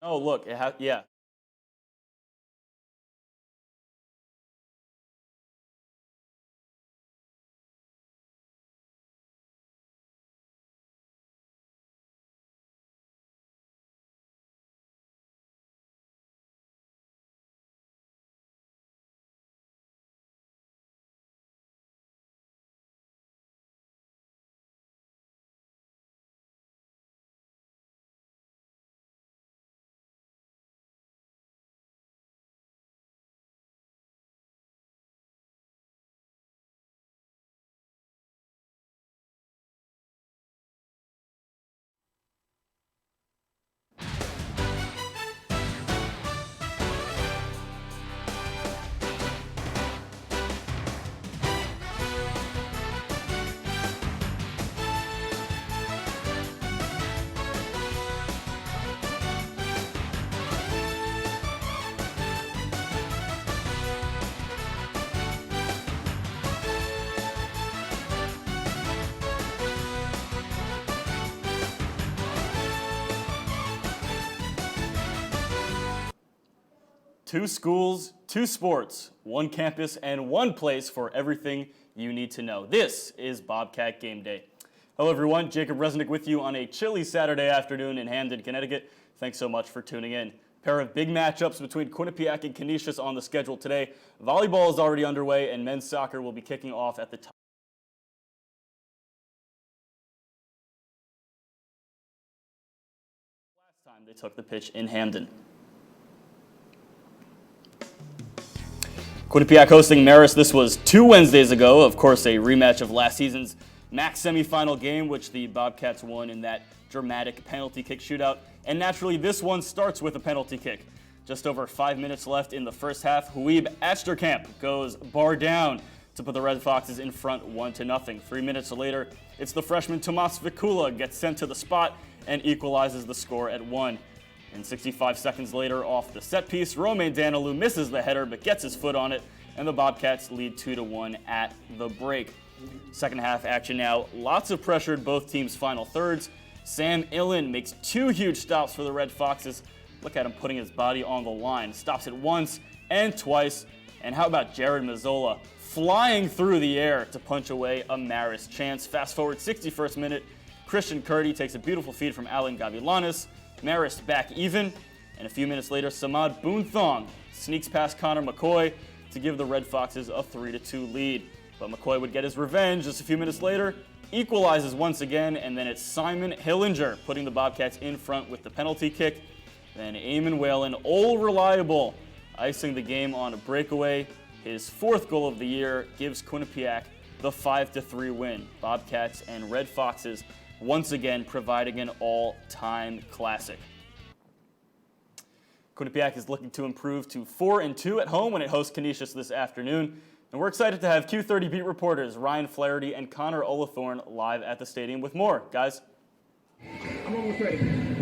Oh, look, yeah. Two schools, two sports, one campus, and one place for everything you need to know. This is Bobcat Game Day. Hello everyone, Jacob Resnick with you on a chilly Saturday afternoon in Hamden, Connecticut. Thanks so much for tuning in. A pair of big matchups between Quinnipiac and Canisius on the schedule today. Volleyball is already underway and men's soccer will be kicking off at the top. Last time they took the pitch in Hamden. Quinnipiac hosting Marist. This was 2 Wednesdays ago. Of course, a rematch of last season's MAC semifinal game, which the Bobcats won in that dramatic penalty kick shootout. And naturally, this one starts with a penalty kick. Just over 5 minutes left in the first half. Huib Asterkamp goes bar down to put the Red Foxes in front 1-0. 3 minutes later, it's the freshman Tomas Vikula gets sent to the spot and equalizes the score at 1. And 65 seconds later, off the set piece, Romain Danilou misses the header but gets his foot on it, and the Bobcats lead 2-1 at the break. Second half action now. Lots of pressure in both teams' final thirds. Sam Illen makes 2 huge stops for the Red Foxes. Look at him putting his body on the line. Stops it once and twice. And how about Jared Mazzola flying through the air to punch away a Marist chance. Fast forward 61st minute, Christian Curdy takes a beautiful feed from Alan Gavilanes. Marist back even, and a few minutes later, Samad Boonthong sneaks past Connor McCoy to give the Red Foxes a 3-2 lead. But McCoy would get his revenge just a few minutes later, equalizes once again, and then it's Simon Hillinger putting the Bobcats in front with the penalty kick. Then Eamon Whalen, all reliable, icing the game on a breakaway. His 4th goal of the year gives Quinnipiac the 5-3 win. Bobcats and Red Foxes once again providing an all-time classic. Quinnipiac is looking to improve to 4-2 at home when it hosts Canisius this afternoon. And we're excited to have Q30 beat reporters Ryan Flaherty and Connor Olathorn live at the stadium with more. Guys.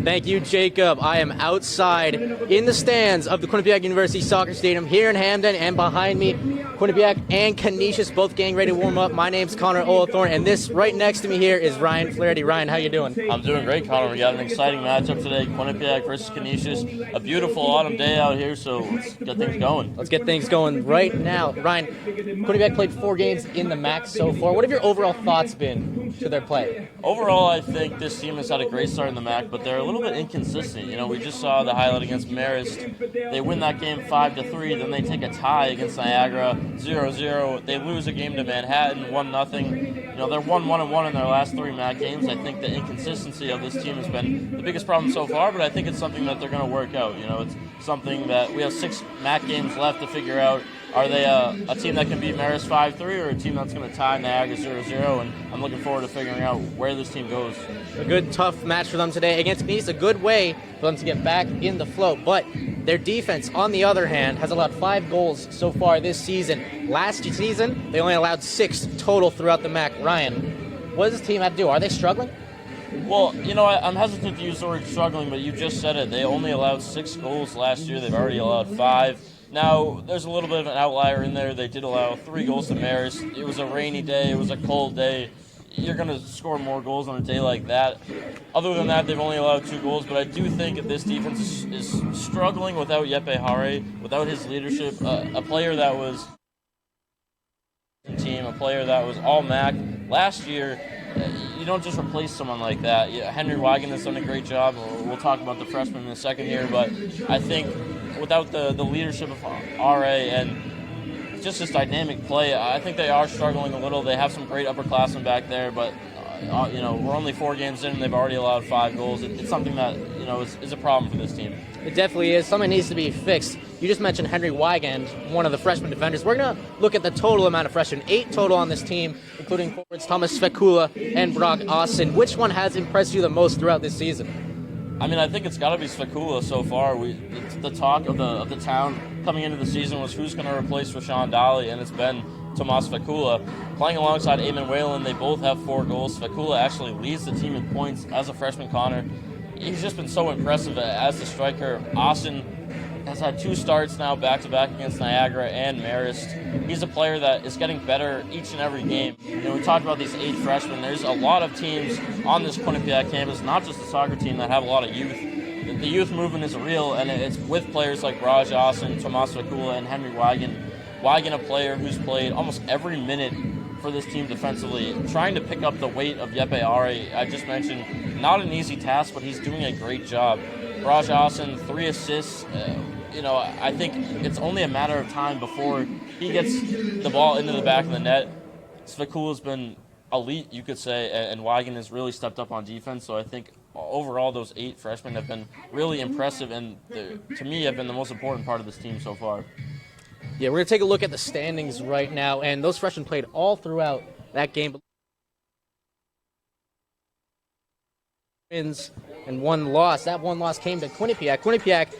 Thank you, Jacob. I am outside in the stands of the Quinnipiac University Soccer Stadium here in Hamden, and behind me, Quinnipiac and Canisius both getting ready to warm up. My name's Connor Olathorn, and this right next to me here is Ryan Flaherty. Ryan, how you doing? I'm doing great, Connor. We got an exciting matchup today, Quinnipiac versus Canisius. A beautiful autumn day out here, so let's get things going. Let's get things going right now. Ryan, Quinnipiac played 4 games in the MAC so far. What have your overall thoughts been to their play? Overall, I think this team has had a great start in the MAC, but they're a little bit inconsistent. You know, we just saw the highlight against Marist. They win that game 5-3, then they take a tie against Niagara, 0-0. They lose a game to Manhattan, 1-0. You know, they're 1-1-1 in their last 3 MAC games. I think the inconsistency of this team has been the biggest problem so far, but I think it's something that they're going to work out. You know, it's something that we have 6 MAC games left to figure out. Are they a team that can beat Marist 5-3 or a team that's going to tie Niagara 0-0? And I'm looking forward to figuring out where this team goes. A good, tough match for them today against Canisius. A good way for them to get back in the flow. But their defense, on the other hand, has allowed 5 goals so far this season. Last season, they only allowed 6 total throughout the MAC. Ryan, what does this team have to do? Are they struggling? Well, you know, I'm hesitant to use the word struggling, but you just said it. They only allowed 6 goals last year. They've already allowed 5. Now, there's a little bit of an outlier in there. They did allow 3 goals to Marist. It was a rainy day. It was a cold day. you're going to score more goals on a day like that. Other than that, they've only allowed 2 goals, but I do think this defense is struggling without Yeppe Hare, without his leadership, a player that was team, a player that was all MAC last year. You don't just replace someone like that. Yeah, Henry Wagen has done a great job. We'll talk about the freshman in a second here, but I think without the leadership of RA and just this dynamic play, I think they are struggling a little. They have some great upperclassmen back there, but we're only 4 games in and they've already allowed 5 goals. It's something that is a problem for this team. It definitely is. Something needs to be fixed. You just mentioned Henry Wygand, one of the freshman defenders. We're going to look at the total amount of freshmen. 8 total on this team, including forwards Thomas Svekula and Brock Austin. Which one has impressed you the most throughout this season? I mean, I think it's got to be Svekula so far. The talk of the town coming into the season was who's going to replace Rashawn Dolly, and it's been Tomas Svekula. Playing alongside Eamon Whalen, they both have 4 goals. Svekula actually leads the team in points as a freshman, Connor. He's just been so impressive as a striker. Austin has had 2 starts now back-to-back against Niagara and Marist. He's a player that is getting better each and every game. We talked about these 8 freshmen. There's a lot of teams on this Quinnipiac campus, not just the soccer team, that have a lot of youth. The youth movement is real, and it's with players like Raj Austin, Tomas Vakula, and Henry Wagen. Wagen, a player who's played almost every minute for this team defensively, trying to pick up the weight of Yeppe Ari. I just mentioned, not an easy task, but he's doing a great job. Raj Austin, 3 assists. I think it's only a matter of time before he gets the ball into the back of the net. Svekula's been elite, you could say, and Wagen has really stepped up on defense. So I think overall those 8 freshmen have been really impressive and, to me, have been the most important part of this team so far. Yeah, we're going to take a look at the standings right now, and those freshmen played all throughout that game. Wins and 1 loss. That 1 loss came to Quinnipiac. Quinnipiac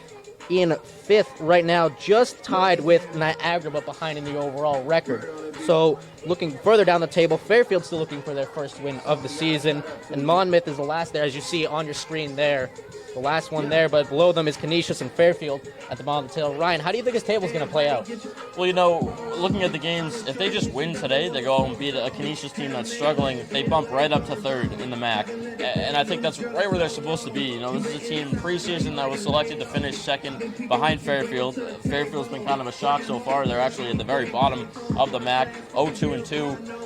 in 5th right now, just tied with Niagara, but behind in the overall record. So looking further down the table, Fairfield's still looking for their first win of the season, and Monmouth is the last there, as you see on your screen there. The last one there, but below them is Canisius and Fairfield at the bottom of the table. Ryan, how do you think this table is going to play out? Well, looking at the games, if they just win today, they go out and beat a Canisius team that's struggling. They bump right up to 3rd in the MAC, and I think that's right where they're supposed to be. This is a team preseason that was selected to finish 2nd behind Fairfield. Fairfield's been kind of a shock so far. They're actually at the very bottom of the MAC, 0-2-2.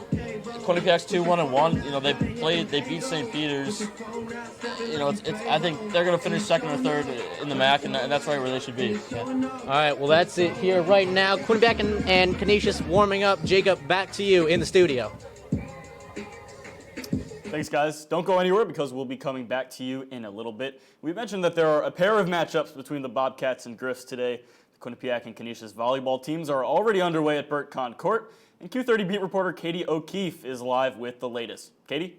Quinnipiac's 2-1-1. They beat St. Peter's. I think they're going to finish 2nd or 3rd in the MAC, and that's right where they should be. Yeah. All right, well, that's it here right now. Quinnipiac and Canisius warming up. Jacob, back to you in the studio. Thanks, guys. Don't go anywhere because we'll be coming back to you in a little bit. We mentioned that there are a pair of matchups between the Bobcats and Griffs today. The Quinnipiac and Canisius volleyball teams are already underway at Burt Conn Court, and Q30 beat reporter Katie O'Keefe is live with the latest. Katie?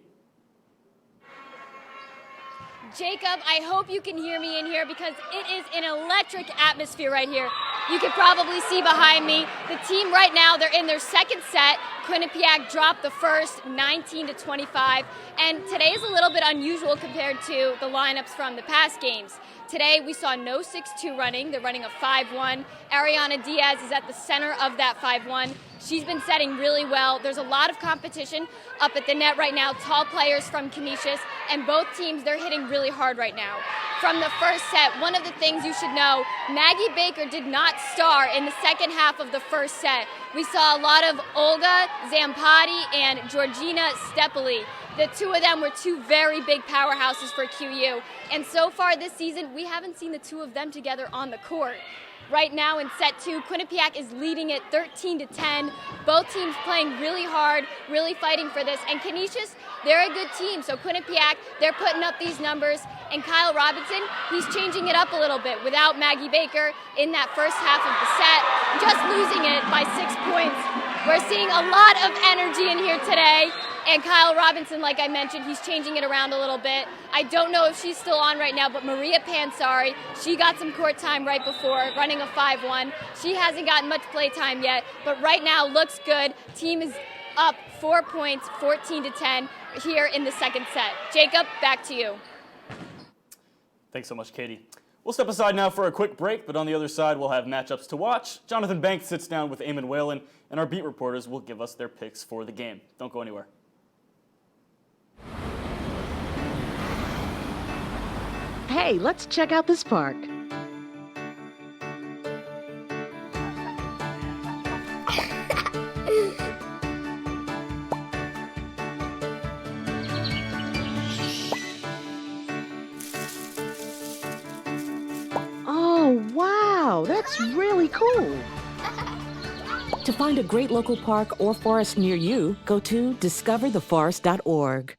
Jacob, I hope you can hear me in here because it is an electric atmosphere right here. You can probably see behind me the team right now, they're in their 2nd set. Quinnipiac dropped the first 19-25, and today is a little bit unusual compared to the lineups from the past games. Today we saw no 6-2 running, they're running a 5-1. Ariana Diaz is at the center of that 5-1. She's been setting really well. There's a lot of competition up at the net right now, tall players from Canisius, and both teams, they're hitting really hard right now. From the first set, one of the things you should know, Maggie Baker did not star in the second half of the first set. We saw a lot of Olga Zampati and Georgina Stepoli. The 2 of them were 2 very big powerhouses for QU. And so far this season, we haven't seen the 2 of them together on the court. Right now in set 2, Quinnipiac is leading it 13-10. Both teams playing really hard, really fighting for this. And Canisius, they're a good team. So Quinnipiac, they're putting up these numbers. And Kyle Robinson, he's changing it up a little bit without Maggie Baker in that first half of the set, just losing it by 6 points. We're seeing a lot of energy in here today. And Kyle Robinson, like I mentioned, he's changing it around a little bit. I don't know if she's still on right now, but Maria Pansari, she got some court time right before, running a 5-1. She hasn't gotten much play time yet, but right now looks good. Team is up 4 points, 14-10 here in the 2nd set. Jacob, back to you. Thanks so much, Katie. We'll step aside now for a quick break, but on the other side, we'll have matchups to watch. Jonathan Banks sits down with Eamon Whalen, and our beat reporters will give us their picks for the game. Don't go anywhere. Hey, let's check out this park. Oh, wow, that's really cool. To find a great local park or forest near you, go to discovertheforest.org.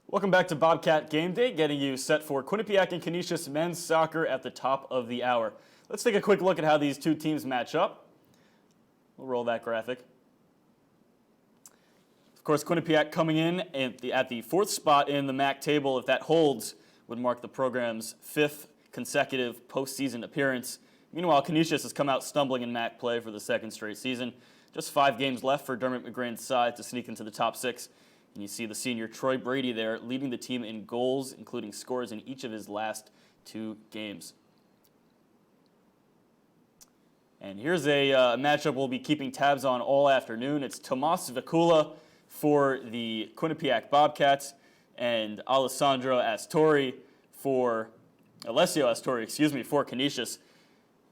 Welcome back to Bobcat Game Day, getting you set for Quinnipiac and Canisius men's soccer at the top of the hour. Let's take a quick look at how these two teams match up. We'll roll that graphic. Of course, Quinnipiac coming in at the fourth spot in the MAC table. If that holds, would mark the program's fifth consecutive postseason appearance. Meanwhile, Canisius has come out stumbling in MAC play for the second straight season. Just 5 games left for Dermot McGrain's side to sneak into the top 6. And you see the senior Troy Brady there leading the team in goals, including scores in each of his last 2 games. And here's a matchup we'll be keeping tabs on all afternoon. It's Tomas Vicula for the Quinnipiac Bobcats and Alessio Astori for Canisius.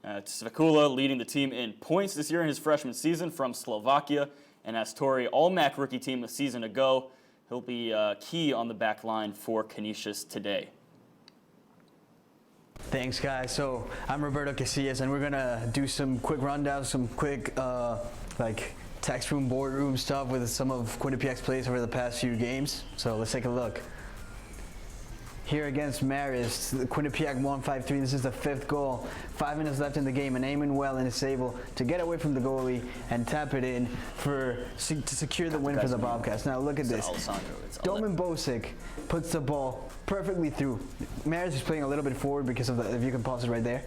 Vicula leading the team in points this year in his freshman season from Slovakia, and Astori, all-MAC rookie team a season ago. He'll be key on the back line for Canisius today. Thanks, guys. So I'm Roberto Casillas, and we're gonna do some quick rundowns, some quick text room, boardroom stuff with some of Quinnipiac's plays over the past few games. So let's take a look. Here against Marist, the Quinnipiac won 5-3. This is the 5th goal. 5 minutes left in the game, and Eamon Wellen is able to get away from the goalie and tap it in to secure the win for the Bobcats. Now look at this. Doman Bosic puts the ball perfectly through. Marist is playing a little bit forward because of if you can pause it right there.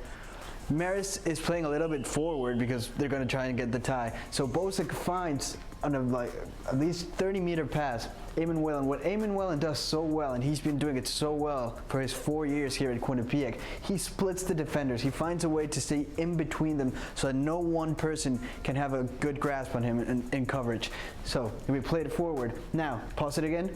Marist is playing a little bit forward because they're going to try and get the tie. So Bosic finds on at least 30-meter pass Eamon Wellen. What Eamon Wellen does so well, and he's been doing it so well for his 4 years here at Quinnipiac, he splits the defenders. He finds a way to stay in between them so that no one person can have a good grasp on him in coverage. So we played it forward. Now, pause it again.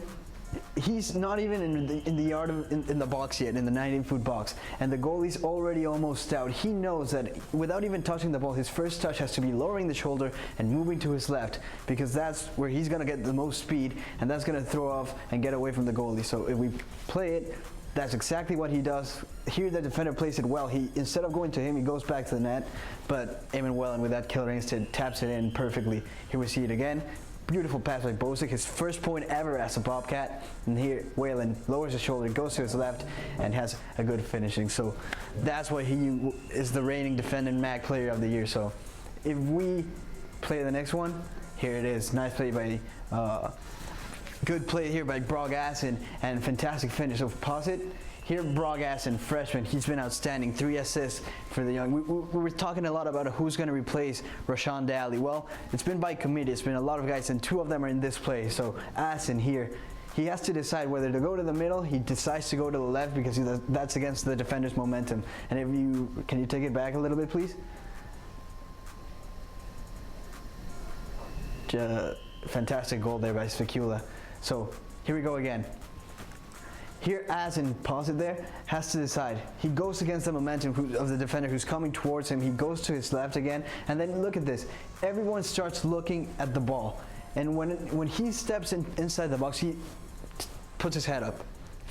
He's not even in the box yet, in the 19-foot box, and the goalie's already almost out. He knows that without even touching the ball, his first touch has to be lowering the shoulder and moving to his left, because that's where he's going to get the most speed, and that's going to throw off and get away from the goalie. So if we play it, that's exactly what he does. Here the defender plays it well. He, instead of going to him, he goes back to the net, but Eamon Wellen with that killer instinct taps it in perfectly. Here we see it again. Beautiful pass by Bosic, his first point ever as a Bobcat. And here, Whalen lowers his shoulder, goes to his left, and has a good finishing. So that's why he is the reigning defending MAC Player of the Year. So if we play the next one, here it is. Nice play by, good play here by Brog Assen, and fantastic finish. So pause it. Here, Brog Assen, freshman, he's been outstanding. 3 assists for the young. We were talking a lot about who's going to replace Rashawn Daly. Well, it's been by committee. It's been a lot of guys, and 2 of them are in this play. So Assen here, he has to decide whether to go to the middle. He decides to go to the left because that's against the defender's momentum. And can you take it back a little bit, please? Fantastic goal there by Vicula. So here we go again. Here, Asen, pause it there, has to decide. He goes against the momentum of the defender who's coming towards him. He goes to his left again, and then look at this. Everyone starts looking at the ball. And when he steps inside the box, he puts his head up.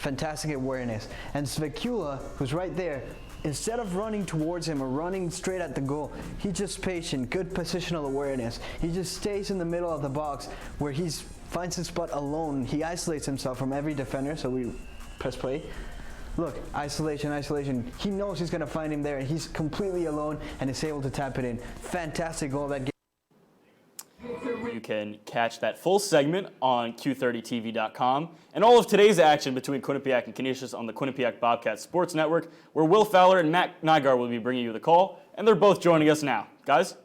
fantastic awareness. And Svekula, who's right there, instead of running towards him or running straight at the goal, he's just patient, good positional awareness. He just stays in the middle of the box where he finds his spot alone. He isolates himself from every defender, so we press play. Look, isolation, isolation. He knows he's gonna find him there, and he's completely alone and is able to tap it in. Fantastic goal that game. You can catch that full segment on Q30TV.com and all of today's action between Quinnipiac and Canisius on the Quinnipiac Bobcat Sports Network, where Will Fowler and Matt Nygaard will be bringing you the call, and they're both joining us now. Guys?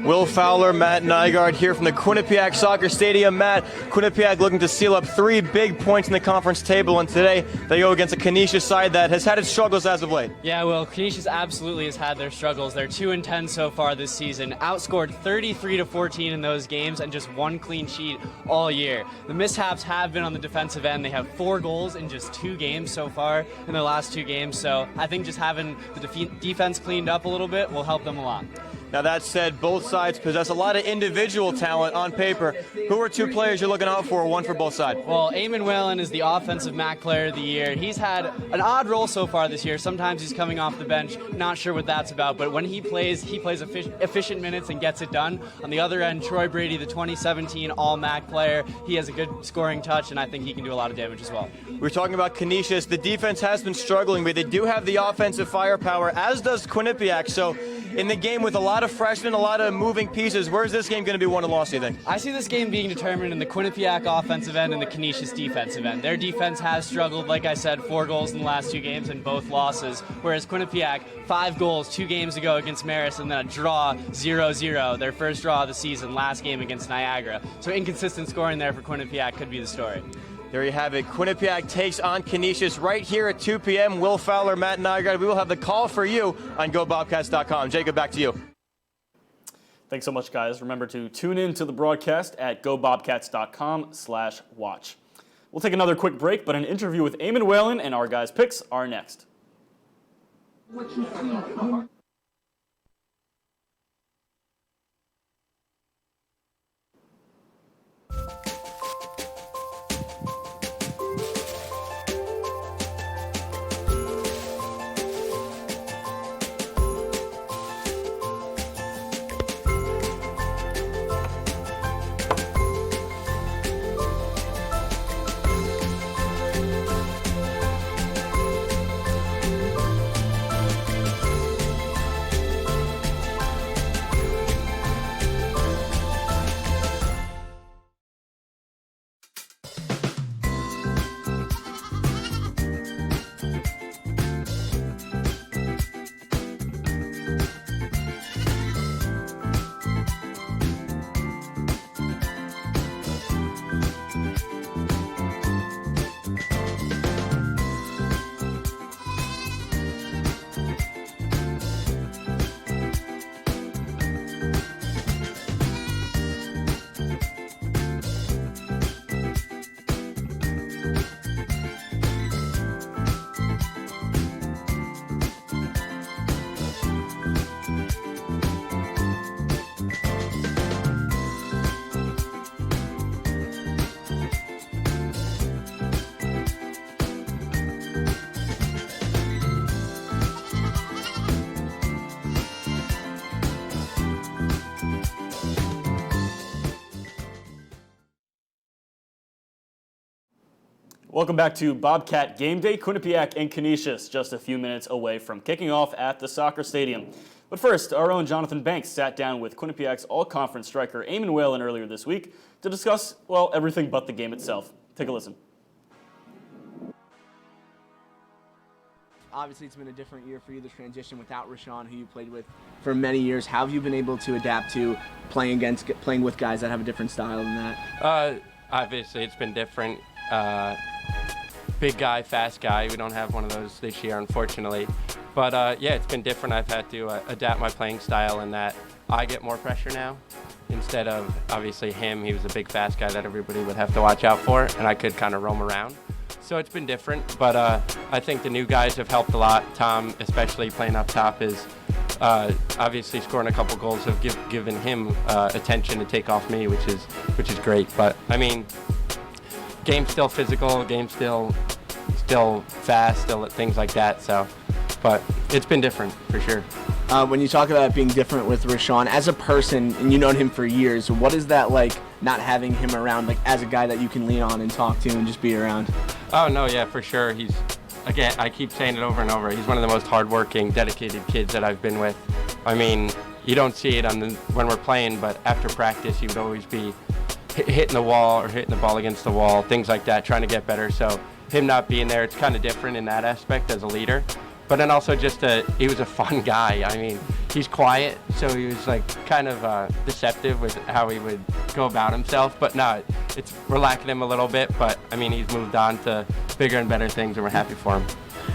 Will Fowler, Matt Nygaard here from the Quinnipiac Soccer Stadium. Matt, Quinnipiac looking to seal up 3 big points in the conference table, and today they go against a Canisius side that has had its struggles as of late. Yeah, well, Canisius absolutely has had their struggles. They're 2-10 so far this season, outscored 33-14 in those games, and just 1 clean sheet all year. The mishaps have been on the defensive end. They have 4 goals in just 2 games so far in their last 2 games, so I think just having the defense cleaned up a little bit will help them a lot. Now that said, both sides possess a lot of individual talent on paper. Who are 2 players you're looking out for, one for both sides? Well, Eamon Whalen is the offensive MAC player of the year. He's had an odd role so far this year. Sometimes he's coming off the bench, not sure what that's about, but when he plays efficient minutes and gets it done. On the other end, Troy Brady, the 2017 All-MAC player, he has a good scoring touch, and I think he can do a lot of damage as well. We're talking about Canisius. The defense has been struggling, but they do have the offensive firepower, as does Quinnipiac. So in the game with a lot of freshmen, a lot of moving pieces, where's this game going to be won or lost, do you think? I see this game being determined in the Quinnipiac offensive end and the Canisius defensive end. Their defense has struggled, like I said, 4 goals in the last 2 games and both losses, whereas Quinnipiac, 5 goals 2 games ago against Marist and then a draw 0-0, their first draw of the season, last game against Niagara. So inconsistent scoring there for Quinnipiac could be the story. There you have it. Quinnipiac takes on Canisius right here at 2 p.m. Will Fowler, Matt Nygaard. We will have the call for you on GoBobcats.com. Jacob, back to you. Thanks so much, guys. Remember to tune in to the broadcast at GoBobcats.com/watch. We'll take another quick break, but an interview with Eamon Whalen and our guys' picks are next. Welcome back to Bobcat Game Day. Quinnipiac and Canisius just a few minutes away from kicking off at the soccer stadium. But first, our own Jonathan Banks sat down with Quinnipiac's all-conference striker Eamon Whalen earlier this week to discuss, well, everything but the game itself. Take a listen. Obviously, it's been a different year for you, the transition without Rashawn, who you played with for many years. How have you been able to adapt to playing with guys that have a different style than that? Obviously, it's been different. Big guy, fast guy. We don't have one of those this year, unfortunately. But yeah, it's been different. I've had to adapt my playing style in that I get more pressure now instead of obviously him. He was a big, fast guy that everybody would have to watch out for, and I could kind of roam around. So it's been different, but I think the new guys have helped a lot. Tom, especially playing up top, is obviously scoring a couple goals have given him attention to take off me, which is great. But I mean, game's still physical, game's still still fast, still things like that. So, but it's been different for sure. When you talk about being different with Rashawn, as a person, and you've known him for years, what is that like not having him around, like as a guy that you can lean on and talk to and just be around? Oh, no, yeah, for sure. Again, I keep saying it over and over, he's one of the most hardworking, dedicated kids that I've been with. I mean, you don't see it when we're playing, but after practice, he would always be hitting the wall or hitting the ball against the wall, things like that, trying to get better. So him not being there, it's kind of different in that aspect as a leader. But then also he was a fun guy. I mean, he's quiet, so he was like kind of deceptive with how he would go about himself. But no, we're lacking him a little bit. But I mean, he's moved on to bigger and better things, and we're happy for him.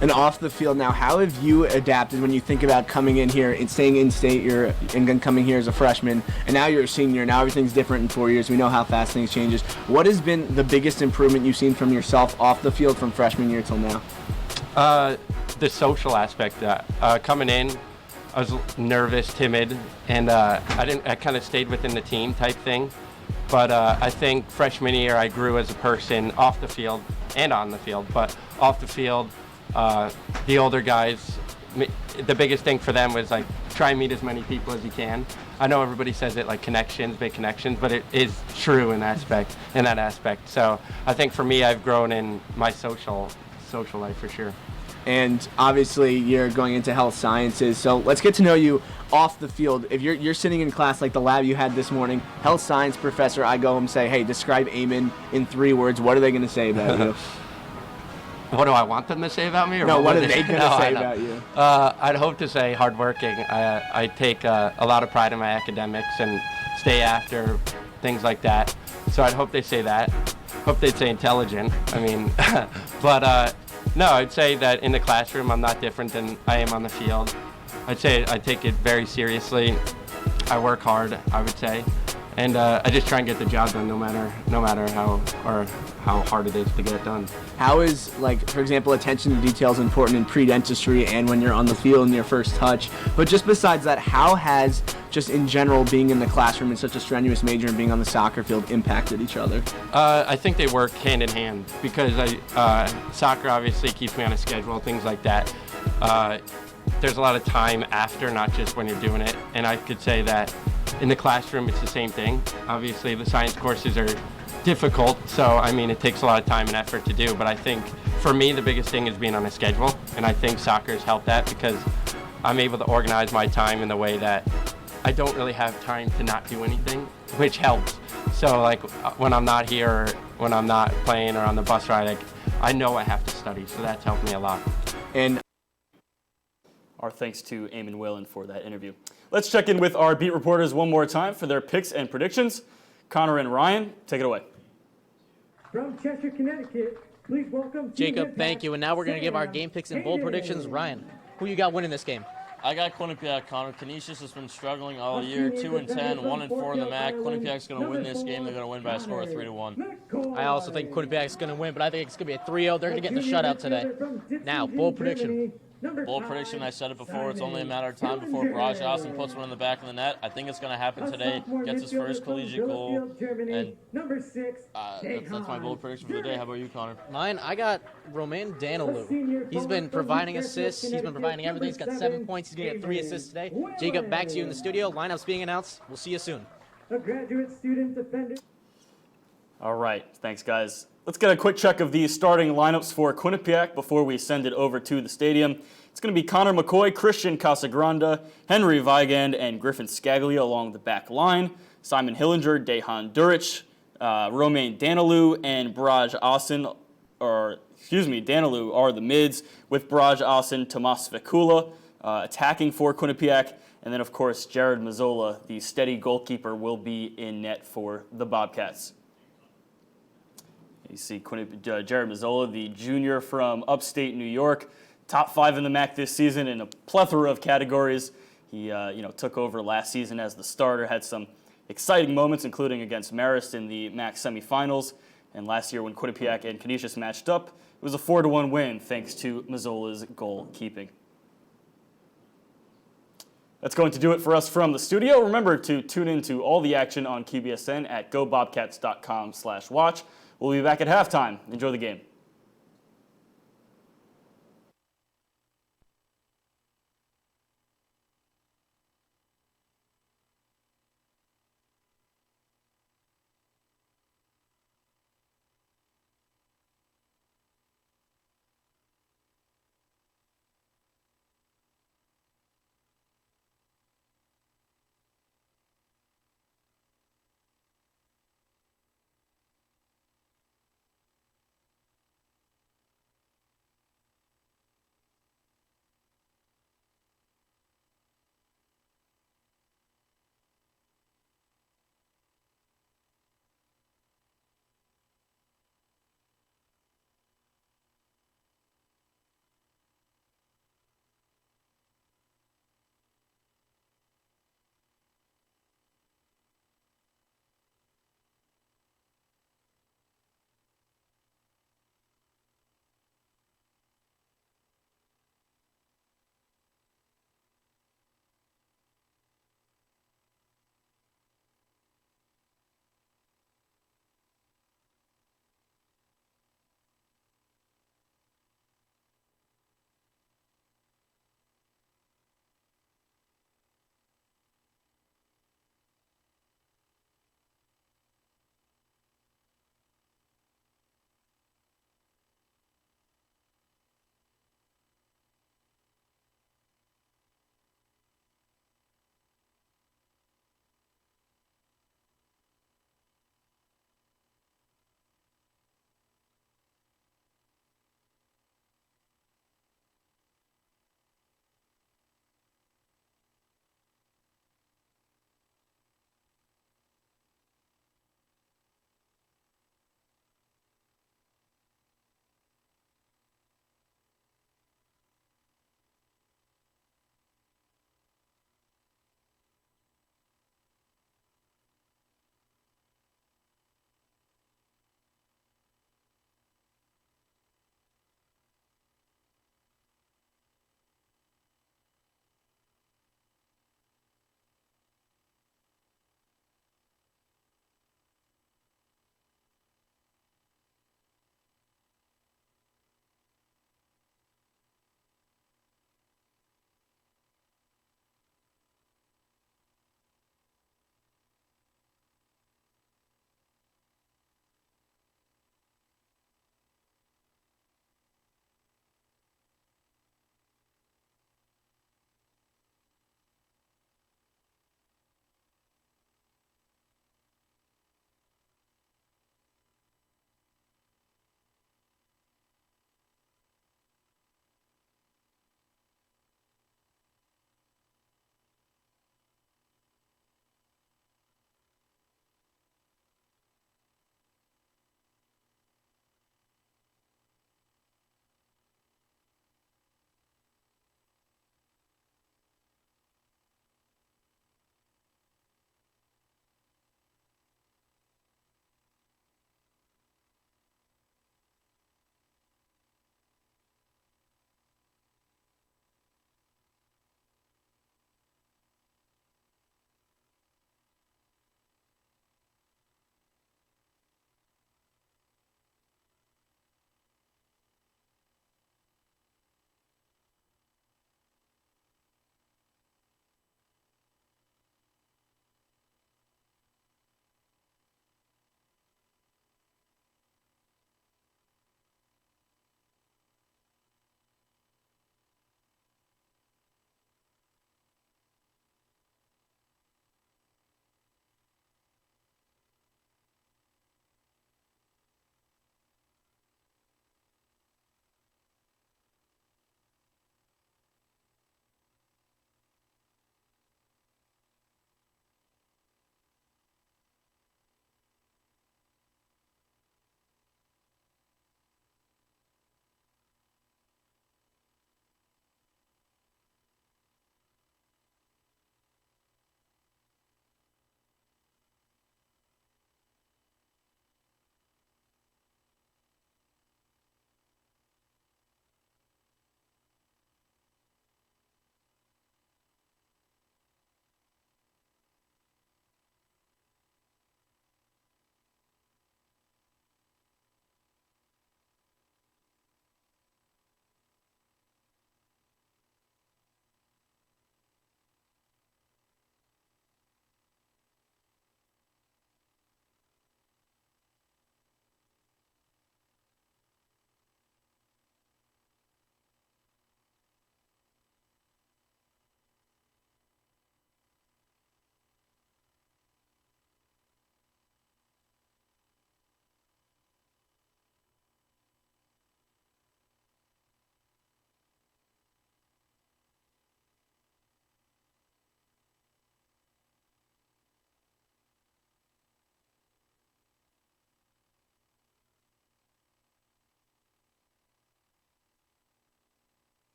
And off the field now, how have you adapted when you think about coming in here and staying in state? And then coming here as a freshman, and now you're a senior. Now everything's different in 4 years. We know how fast things changes. What has been the biggest improvement you've seen from yourself off the field from freshman year till now? The social aspect. Coming in, I was nervous, timid, and I kind of stayed within the team type thing. But I think freshman year I grew as a person off the field and on the field. But off the field, the older guys, the biggest thing for them was like try and meet as many people as you can. I know everybody says it like connections, big connections, but it is true in that aspect. So I think for me, I've grown in my social life for sure. And obviously you're going into health sciences, so let's get to know you off the field. If you're sitting in class like the lab you had this morning, health science professor, I go and say, hey, describe Eamon in 3 words. What are they going to say about you? What do I want them to say about me? Or no, what are they going to say about you? I'd hope to say hardworking. I take a lot of pride in my academics and stay after things like that. So I'd hope they say that. Hope they'd say intelligent. I mean, but no, I'd say that in the classroom I'm not different than I am on the field. I'd say I take it very seriously. I work hard, I would say, and I just try and get the job done no matter how hard it is to get it done. How is, like, for example, attention to detail is important in pre-dentistry and when you're on the field in your first touch, but just besides that, how has just in general being in the classroom in such a strenuous major and being on the soccer field impacted each other? I think they work hand in hand because soccer obviously keeps me on a schedule, things like that. There's a lot of time after, not just when you're doing it, and I could say that in the classroom it's the same thing. Obviously the science courses are difficult, so I mean it takes a lot of time and effort to do, but I think for me the biggest thing is being on a schedule, and I think soccer has helped that because I'm able to organize my time in the way that I don't really have time to not do anything, which helps. So like when I'm not here or when I'm not playing or on the bus ride, I know I have to study, so that's helped me a lot. And our thanks to Eamon Whalen for that interview. Let's check in with our beat reporters one more time for their picks and predictions. Connor and Ryan, take it away. From Cheshire, Connecticut, please welcome Jacob, thank you. And now we're going to give our game picks and bold predictions. Ryan, who you got winning this game? I got Quinnipiac, Connor. Canisius has been struggling all year. 2-10, 1-4 in the MAC. Quinnipiac's going to win this game. They're going to win by a score of 3-1. I also think Quinnipiac's going to win, but I think it's going to be a 3-0. They're going to get in the shutout today. Now, bold prediction. Bold prediction, I said it before, it's only a matter of time before Barrage Austin puts one in the back of the net. I think it's going to happen today, gets his first collegiate goal, and that's my bold prediction for the day. How about you, Connor? Mine, I got Romain Danilou. He's been providing assists. He's been providing everything. He's got 7 points. He's going to get 3 assists today. Jacob, back to you in the studio. Lineup's being announced. We'll see you soon. A graduate student defender. All right, thanks, guys. Let's get a quick check of the starting lineups for Quinnipiac before we send it over to the stadium. It's going to be Connor McCoy, Christian Casagranda, Henry Weigand, and Griffin Scaglia along the back line. Simon Hillinger, Dejan Duric, Romain Danilou, and Barrage Austin, Danilou are the mids, with Barrage Austin, Tomas Vicula attacking for Quinnipiac. And then, of course, Jared Mazzola, the steady goalkeeper, will be in net for the Bobcats. You see Jared Mazzola, the junior from upstate New York, top 5 in the MAC this season in a plethora of categories. He took over last season as the starter, had some exciting moments, including against Marist in the MAC semifinals. And last year when Quinnipiac and Canisius matched up, it was a 4-1 win thanks to Mazzola's goalkeeping. That's going to do it for us from the studio. Remember to tune in to all the action on QBSN at gobobcats.com/watch. We'll be back at halftime. Enjoy the game.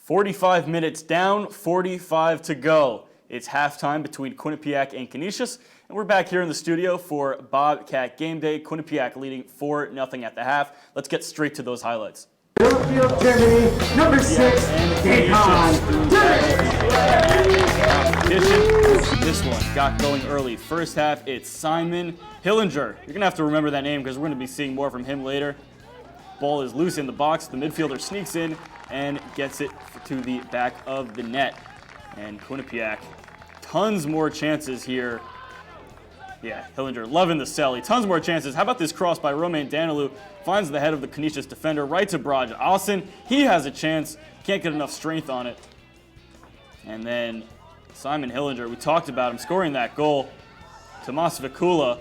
45 minutes down, 45 to go. It's halftime between Quinnipiac and Canisius, and we're back here in the studio for Bobcat Game Day. Quinnipiac leading 4-0 at the half. Let's get straight to those highlights. Field, Germany, number 6, Dayton. This one got going early. First half, it's Simon Hillinger. You're going to have to remember that name because we're going to be seeing more from him later. Ball is loose in the box. The midfielder sneaks in and gets it to the back of the net. And Quinnipiac, tons more chances here. Yeah, Hillinger loving the celly. Tons more chances. How about this cross by Romain Danilou? Finds the head of the Canisius defender right to Braj Austin. He has a chance. Can't get enough strength on it. And then Simon Hillinger, we talked about him scoring that goal. Tomas Vikula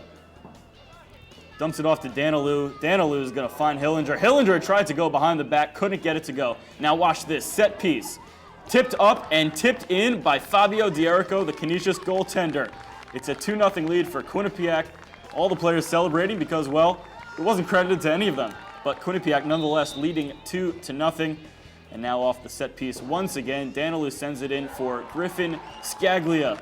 dumps it off to Danilou. Danilou is going to find Hillinger. Hillinger tried to go behind the back, couldn't get it to go. Now watch this, set piece. Tipped up and tipped in by Fabio D'Erico, the Canisius goaltender. It's a 2-0 lead for Quinnipiac. All the players celebrating because, well, it wasn't credited to any of them. But Quinnipiac nonetheless leading 2-0. And now off the set piece once again, Danilou sends it in for Griffin Scaglia.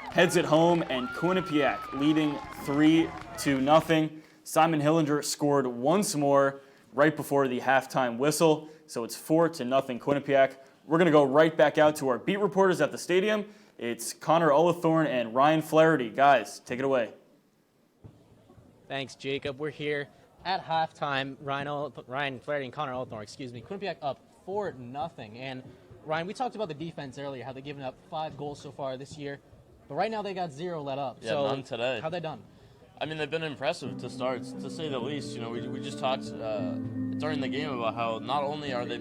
Heads it home, and Quinnipiac leading 3-0. Simon Hillinger scored once more right before the halftime whistle. So it's 4-0 Quinnipiac. We're going to go right back out to our beat reporters at the stadium. It's Connor Olathorn and Ryan Flaherty. Guys, take it away. Thanks, Jacob. We're here at halftime. Ryan Flaherty and Connor Olathorn, Quinnipiac up 4-0. And Ryan, we talked about the defense earlier, how they've given up 5 goals so far this year. But right now they got 0 let up. Yeah, so none today. How they done? I mean, they've been impressive to start, to say the least. You know, we just talked during the game about how not only are they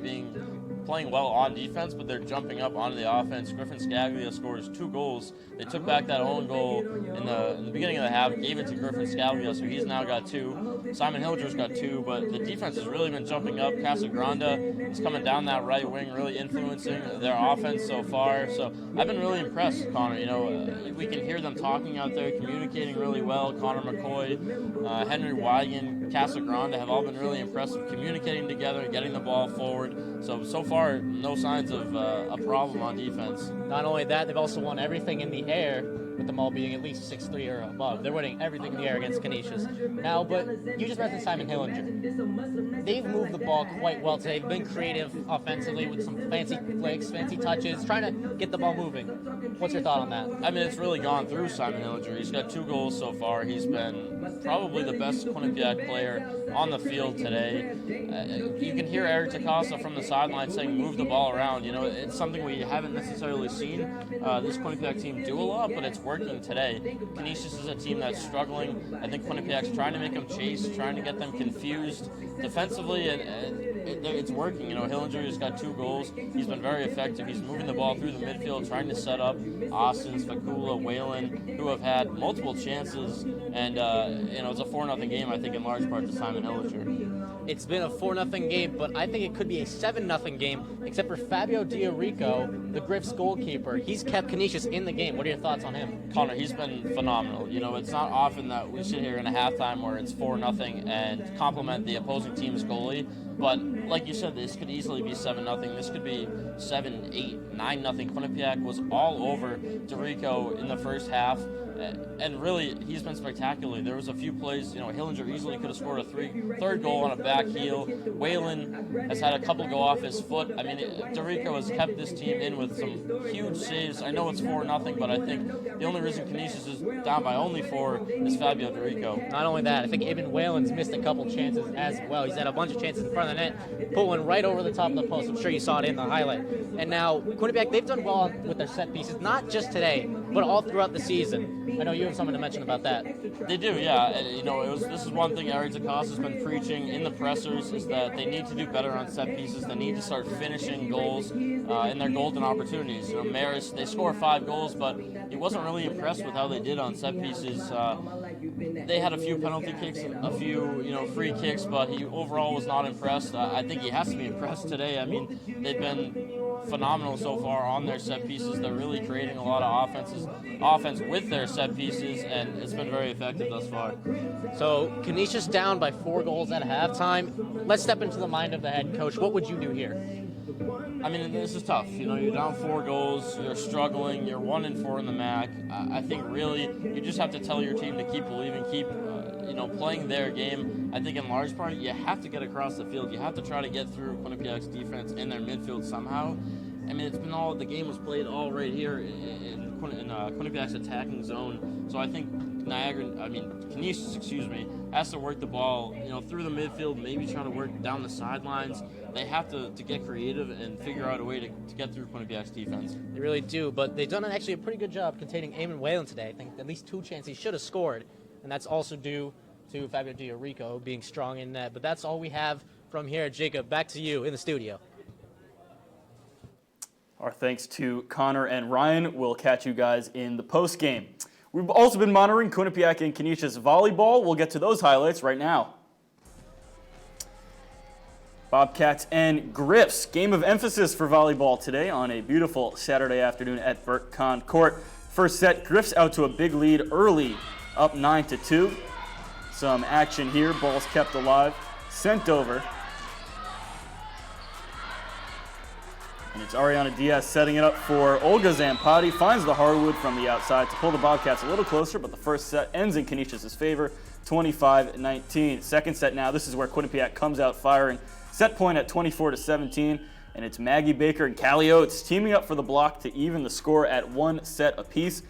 playing well on defense, but they're jumping up onto the offense. Griffin Scaglia scores 2 goals. They took back that own goal in the beginning of the half, gave it to Griffin Scaglia, so he's now got 2. Simon Hilger's got 2, but the defense has really been jumping up. Casagrande is coming down that right wing, really influencing their offense so far. So I've been really impressed, Connor. You know, we can hear them talking out there, communicating really well. Connor McCoy, Henry Wigan, Casagrande have all been really impressive, communicating together, getting the ball forward. So far, no signs of a problem on defense. Not only that, they've also won everything in the air, with them all being at least 6-3 or above. They're winning everything in the air against Canisius. Now, but you just mentioned Simon Hillinger. They've moved the ball quite well today. They've been creative offensively with some fancy flicks, fancy touches, trying to get the ball moving. What's your thought on that? I mean, it's really gone through Simon Hillinger. He's got 2 goals so far. He's been probably the best Quinnipiac player on the field today. You can hear Eric Tacasa from the sideline saying, move the ball around. You know, it's something we haven't necessarily seen this Quinnipiac team do a lot, but it's working today. Canisius is a team that's struggling. I think Quinnipiac's trying to make them chase, trying to get them confused defensively, and it's working. You know, Hillinger has got 2 goals. He's been very effective. He's moving the ball through the midfield, trying to set up Austin, Fakula, Whalen, who have had multiple chances, and you know, it's a 4-0 game, I think, in large part to Simon Hillinger. It's been a 4-0 game, but I think it could be a 7-0 game, except for Fabio D'Erico, the Griffs goalkeeper. He's kept Canisius in the game. What are your thoughts on him? Connor, he's been phenomenal. You know, it's not often that we sit here in a halftime where it's 4-0 and compliment the opposing team's goalie. But like you said, this could easily be 7-0. This could be 7-8, 9-0. Quinnipiac was all over D'Erico in the first half. And really, he's been spectacular. There was a few plays, you know, Hillinger easily could have scored a third goal on a back heel. Whalen has had a couple go off his foot. I mean, D'Erico has kept this team in with some huge saves. I know it's 4-0, but I think the only reason Canisius is down by only 4 is Fabio D'Erico. Not only that, I think Eben Whalen's missed a couple chances as well. He's had a bunch of chances in front of the net, put one right over the top of the post. I'm sure you saw it in the highlight. And now, Quinnipiac, they've done well with their set pieces, not just today, but all throughout the season. I know you have something to mention about that. They do, yeah. And, you know, this is one thing Eric Tacasa has been preaching in the pressers, is that they need to do better on set pieces. They need to start finishing goals in their golden opportunities. You know, Marist, they score 5 goals, but he wasn't really impressed with how they did on set pieces. They had a few penalty kicks, a few, you know, free kicks, but he overall was not impressed. I think he has to be impressed today. I mean, they've been phenomenal so far on their set pieces. They're really creating a lot of offense with their set pieces, and it's been very effective thus far. So Canisius down by 4 goals at halftime. Let's step into the mind of the head coach. What would you do here? I mean, this is tough. You know, you're down 4 goals, you're struggling, you're 1-4 in the MAC. I think really you just have to tell your team to keep believing, keep playing their game. I think in large part you have to get across the field. You have to try to get through Quinnipiac's defense in their midfield somehow. I mean, the game was played all right here in Quinnipiac's attacking zone. So I think Canisius, has to work the ball, through the midfield, maybe trying to work down the sidelines. They have to get creative and figure out a way to get through Quinnipiac's defense. They really do, but they've done actually a pretty good job containing Eamon Whalen today. I think at least 2 chances he should have scored, and that's also due to Fabio Diorico being strong in net. But that's all we have from here. Jacob, back to you in the studio. Our thanks to Connor and Ryan. We'll catch you guys in the post game. We've also been monitoring Quinnipiac and Canisius volleyball. We'll get to those highlights right now. Bobcats and Griffs. Game of emphasis for volleyball today on a beautiful Saturday afternoon at Burt Conn Court. First set, Griffs out to a big lead early, up 9-2. Some action here. Ball's kept alive, sent over. And it's Ariana Diaz setting it up for Olga Zampati. Finds the hardwood from the outside to pull the Bobcats a little closer, but the first set ends in Canisius' favor, 25-19. Second set now. This is where Quinnipiac comes out firing. Set point at 24-17, and it's Maggie Baker and Callie Oates teaming up for the block to even the score at 1 set apiece.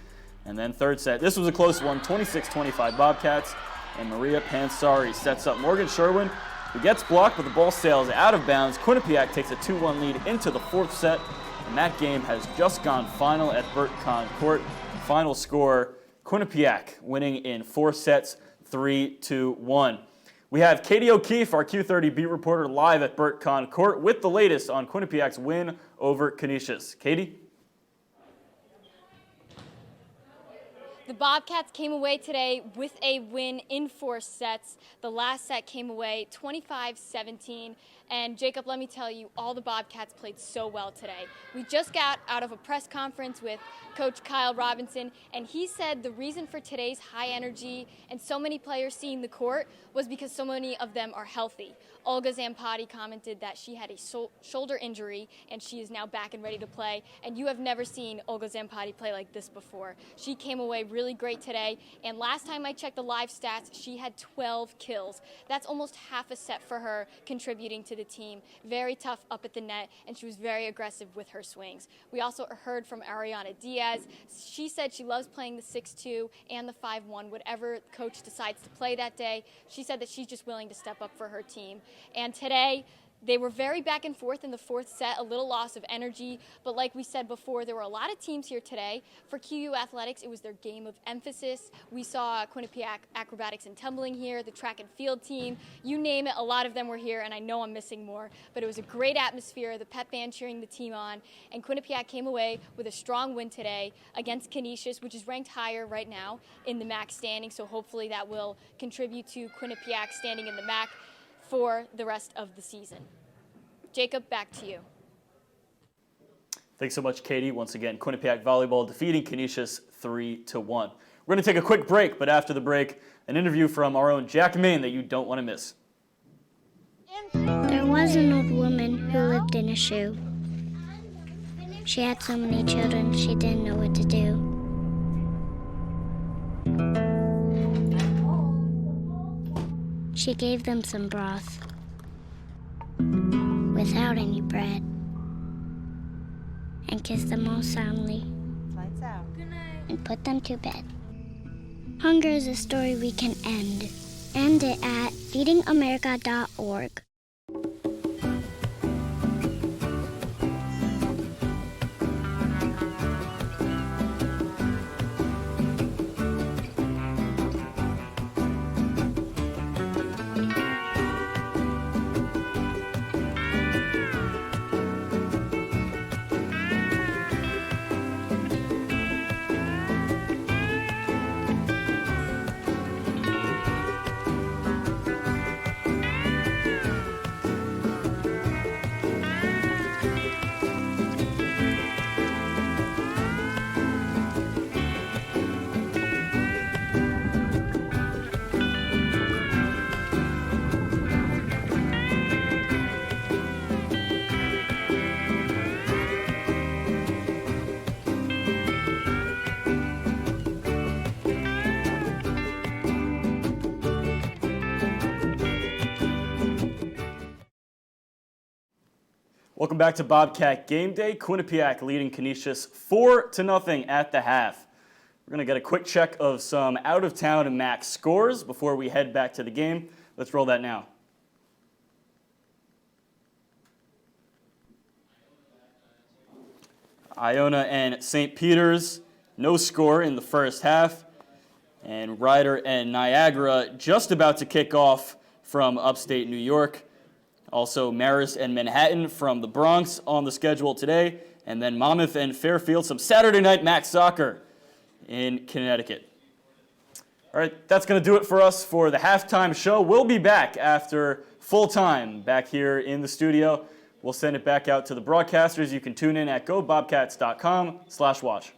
And then third set. This was a close one, 26-25 Bobcats, and Maria Pansari sets up Morgan Sherwin, who gets blocked, but the ball sails out of bounds. Quinnipiac takes a 2-1 lead into the fourth set, and that game has just gone final at Burt Conn Court. Final score, Quinnipiac winning in 4 sets, 3-1. We have Katie O'Keefe, our Q30 beat reporter, live at Burt Conn Court with the latest on Quinnipiac's win over Canisius. Katie? The Bobcats came away today with a win in 4 sets. The last set came away 25-17. And Jacob, let me tell you, all the Bobcats played so well today. We just got out of a press conference with Coach Kyle Robinson, and he said the reason for today's high energy and so many players seeing the court was because so many of them are healthy. Olga Zampati commented that she had a shoulder injury and she is now back and ready to play. And you have never seen Olga Zampati play like this before. She came away really great today. And last time I checked the live stats, she had 12 kills. That's almost half a set for her, contributing to the team. Very tough up at the net, and she was very aggressive with her swings. We also heard from Ariana Diaz. She said she loves playing the 6-2 and the 5-1, whatever coach decides to play that day. She said that she's just willing to step up for her team. And today, they were very back and forth in the fourth set, a little loss of energy. But like we said before, there were a lot of teams here today. For QU Athletics, it was their game of emphasis. We saw Quinnipiac Acrobatics and Tumbling here, the track and field team. You name it, a lot of them were here, and I know I'm missing more. But it was a great atmosphere, the pep band cheering the team on. And Quinnipiac came away with a strong win today against Canisius, which is ranked higher right now in the MAC standing. So hopefully that will contribute to Quinnipiac standing in the MAC for the rest of the season. Jacob, back to you. Thanks so much, Katie. Once again, Quinnipiac volleyball defeating Canisius 3-1. We're going to take a quick break, but after the break, an interview from our own Jack Main that you don't want to miss. There was an old woman who lived in a shoe. She had so many children, she didn't know what to do. She gave them some broth without any bread and kissed them all soundly. Lights out. Good night. And put them to bed. Hunger is a story we can end. End it at feedingamerica.org. Welcome back to Bobcat Game Day. Quinnipiac leading Canisius 4-0 at the half. We're going to get a quick check of some out-of-town and MAC scores before we head back to the game. Let's roll that now. Iona and St. Peter's, no score in the first half. And Ryder and Niagara just about to kick off from upstate New York. Also, Marist and Manhattan from the Bronx on the schedule today. And then Monmouth and Fairfield, some Saturday night MAC soccer in Connecticut. All right, that's going to do it for us for the halftime show. We'll be back after full time back here in the studio. We'll send it back out to the broadcasters. You can tune in at gobobcats.com/watch.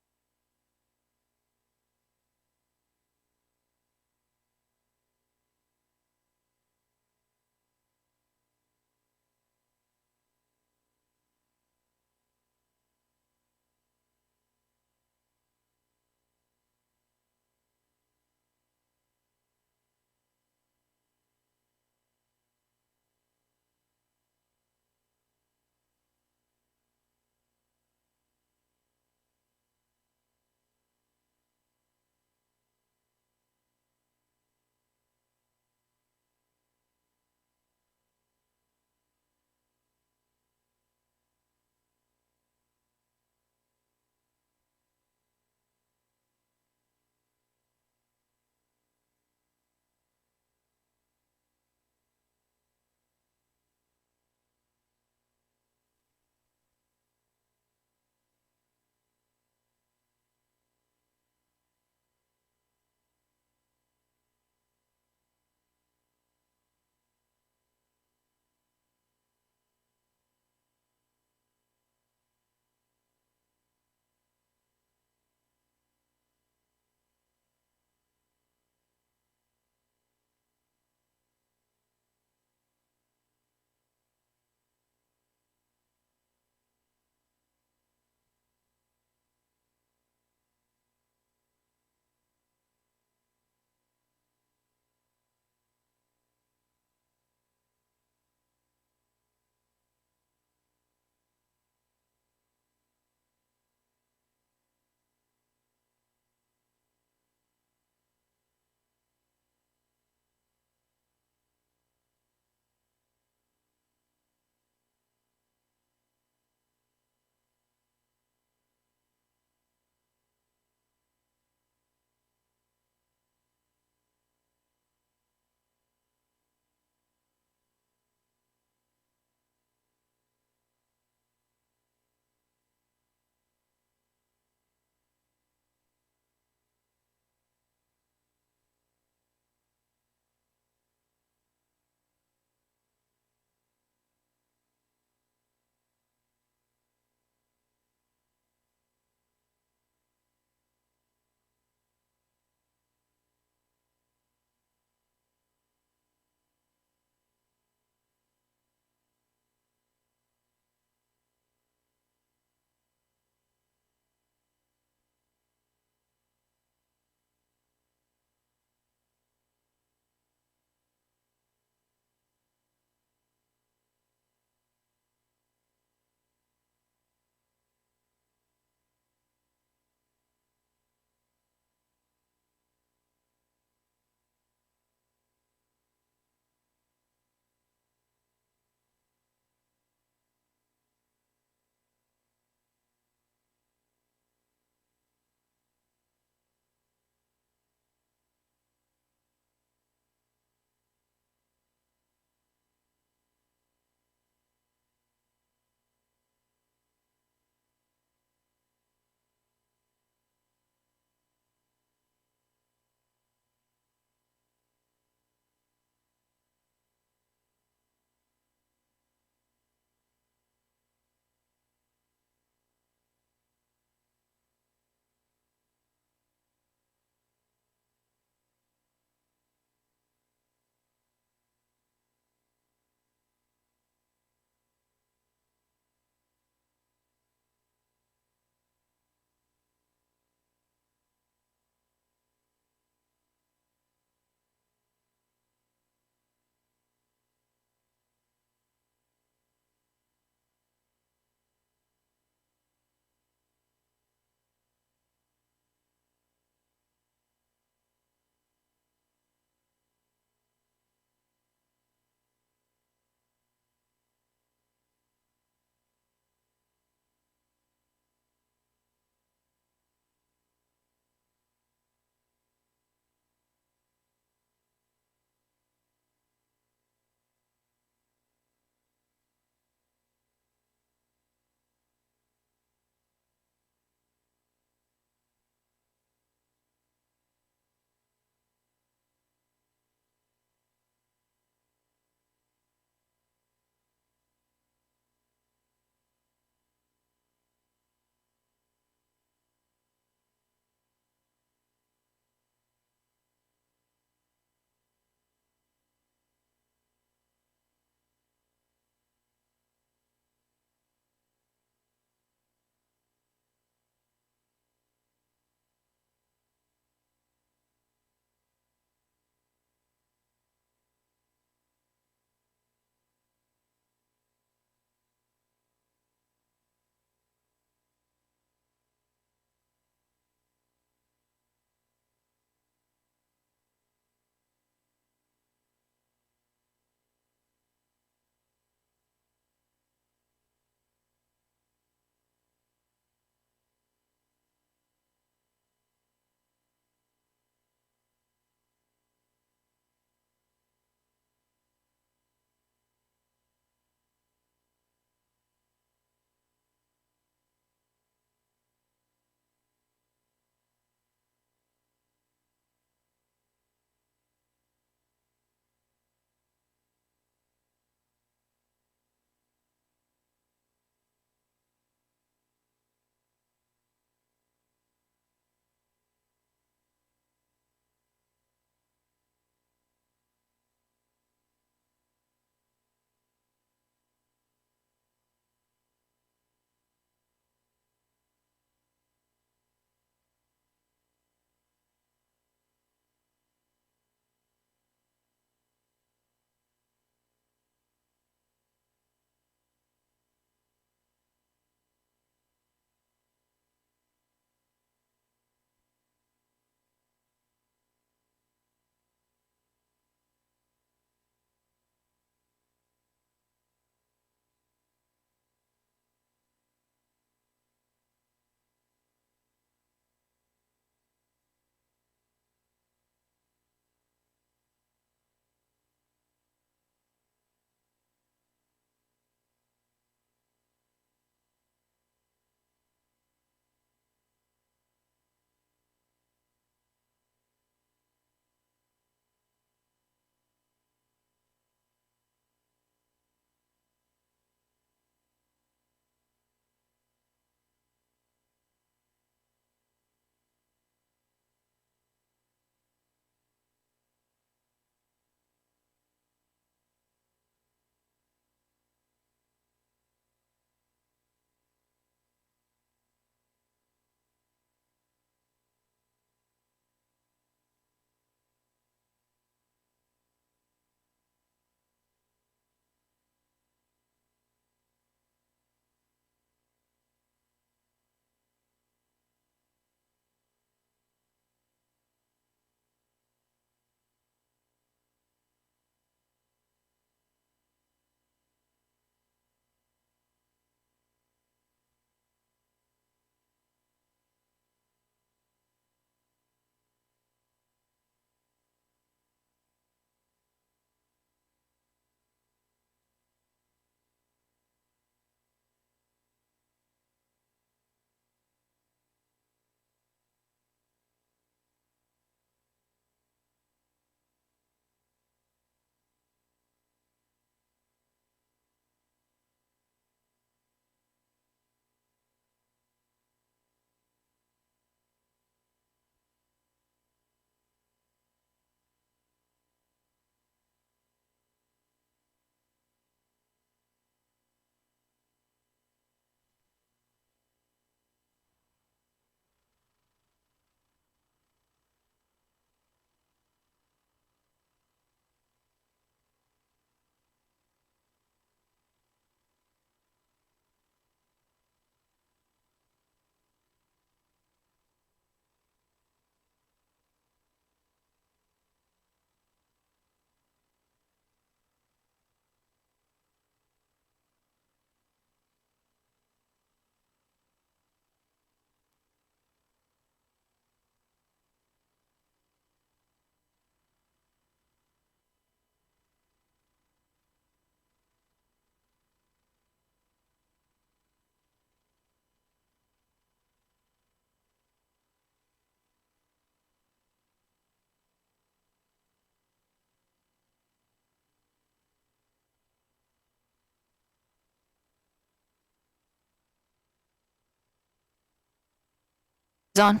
On.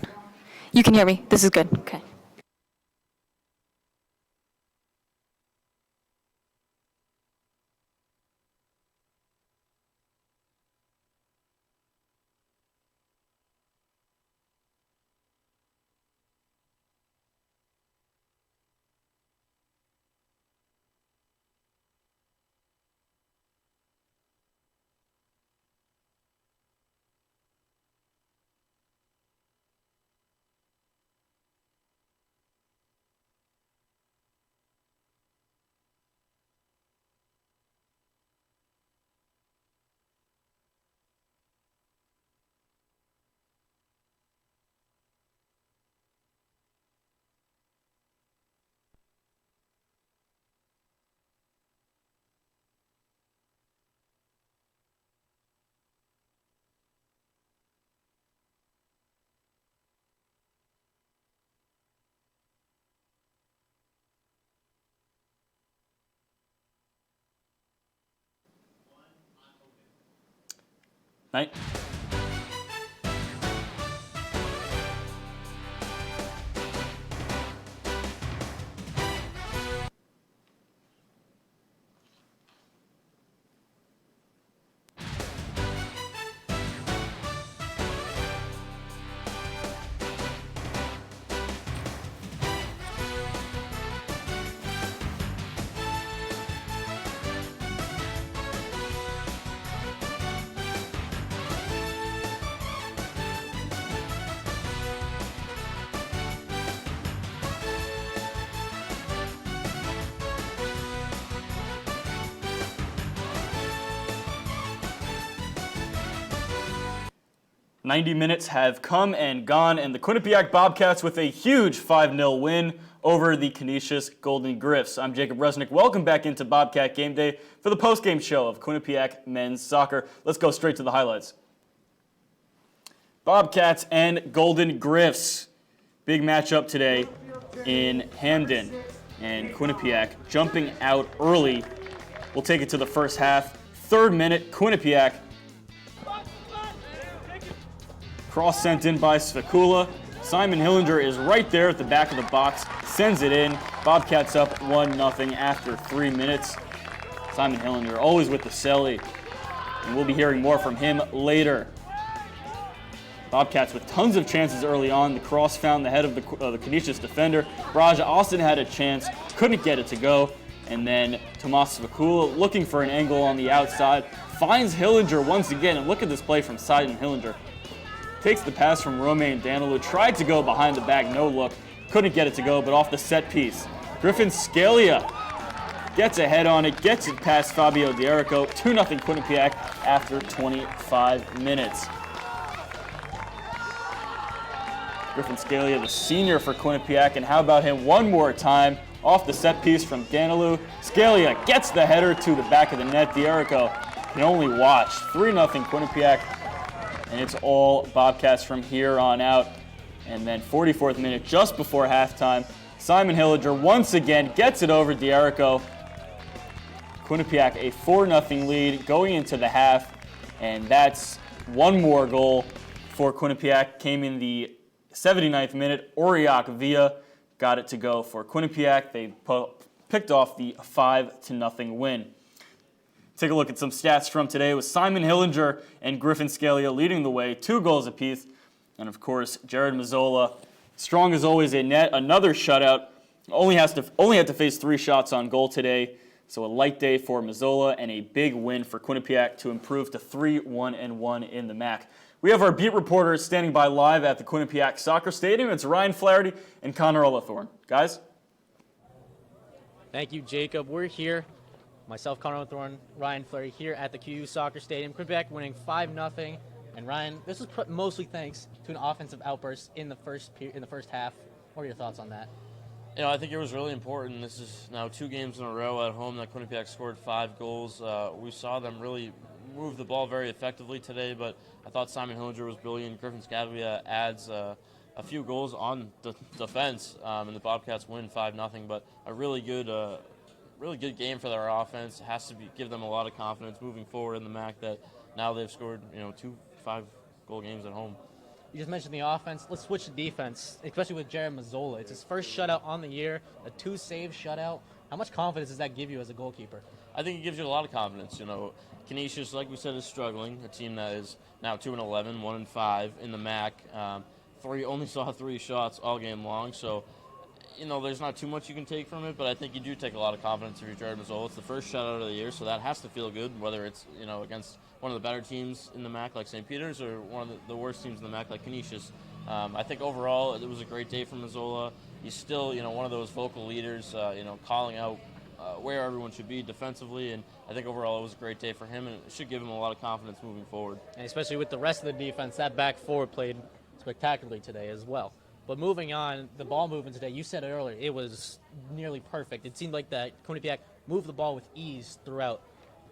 You can hear me. This is good. Okay. Night. "90 minutes have come and gone, and the Quinnipiac Bobcats with a huge 5-0 win over the Canisius Golden Griffs. I'm Jacob Resnick. Welcome back into Bobcat Game Day for the post-game show of Quinnipiac men's soccer. Let's go straight to the highlights. Bobcats and Golden Griffs. Big matchup today in Hamden. And Quinnipiac jumping out early. We'll take it to the first half. 3rd minute, Quinnipiac. Cross sent in by Svekula. Simon Hillinger is right there at the back of the box, sends it in. Bobcats up 1-0 after 3 minutes. Simon Hillinger always with the celly, and we'll be hearing more from him later. Bobcats with tons of chances early on. The cross found the head of the Canisius defender. Raja Austin had a chance, couldn't get it to go. And then Tomas Svekula looking for an angle on the outside, finds Hillinger once again. And look at this play from Simon Hillinger. Takes the pass from Romain Danilou, tried to go behind the back, no look. Couldn't get it to go, but off the set piece. Griffin Scalia gets ahead on it, gets it past Fabio D'Erico. 2-0 Quinnipiac after 25 minutes. Griffin Scalia, the senior for Quinnipiac, and how about him one more time? Off the set piece from Danilou. Scalia gets the header to the back of the net. D'Erico can only watch. 3-0 Quinnipiac. And it's all Bobcats from here on out. And then 44th minute, just before halftime, Simon Hillinger once again gets it over D'Erico. Quinnipiac a 4-0 lead going into the half. And that's one more goal for Quinnipiac. Came in the 79th minute. Aurillac Villa got it to go for Quinnipiac. They picked off the 5-0 win. Take a look at some stats from today with Simon Hillinger and Griffin Scalia leading the way, 2 goals apiece. And of course, Jared Mazzola, strong as always in net, another shutout. Only had to face 3 shots on goal today. So a light day for Mazzola and a big win for Quinnipiac to improve to 3-1-1 in the MAC. We have our beat reporters standing by live at the Quinnipiac Soccer Stadium. It's Ryan Flaherty and Connor Olathorn. Guys? Thank you, Jacob. We're here. Myself, Connor Olathorn, Ryan Flaherty here at the QU Soccer Stadium. Quinnipiac winning 5-0. And Ryan, this was mostly thanks to an offensive outburst in the first half. What are your thoughts on that? You know, I think it was really important. This is now 2 games in a row at home that Quinnipiac scored 5 goals. We saw them really move the ball very effectively today, but I thought Simon Hillinger was brilliant. Griffin Scalia adds a few goals on the defense, and the Bobcats win 5-0. But a really good game for their offense. It has to give them a lot of confidence moving forward in the MAC that now they've scored 2 5-goal games at home. You just mentioned the offense. Let's switch to defense, especially with Jared Mazzola. It's his first shutout on the year, a 2-save shutout. How much confidence does that give you as a goalkeeper? I think it gives you a lot of confidence. You know, Canisius, like we said, is struggling. A team that is now 2-11, 1-5 in the MAC. Only saw 3 shots all game long, so you know there's not too much you can take from it. But I think you do take a lot of confidence if you're Jared Mazzola. It's the first shutout of the year, so that has to feel good. Whether it's against one of the better teams in the MAC like St. Peter's or one of the worst teams in the MAC like Canisius. I think overall it was a great day for Mazzola. He's still one of those vocal leaders, calling out where everyone should be defensively, and I think overall it was a great day for him, and it should give him a lot of confidence moving forward. And especially with the rest of the defense, that back four played spectacularly today as well. But moving on, the ball movement today, you said it earlier, it was nearly perfect. It seemed like that Quinnipiac moved the ball with ease throughout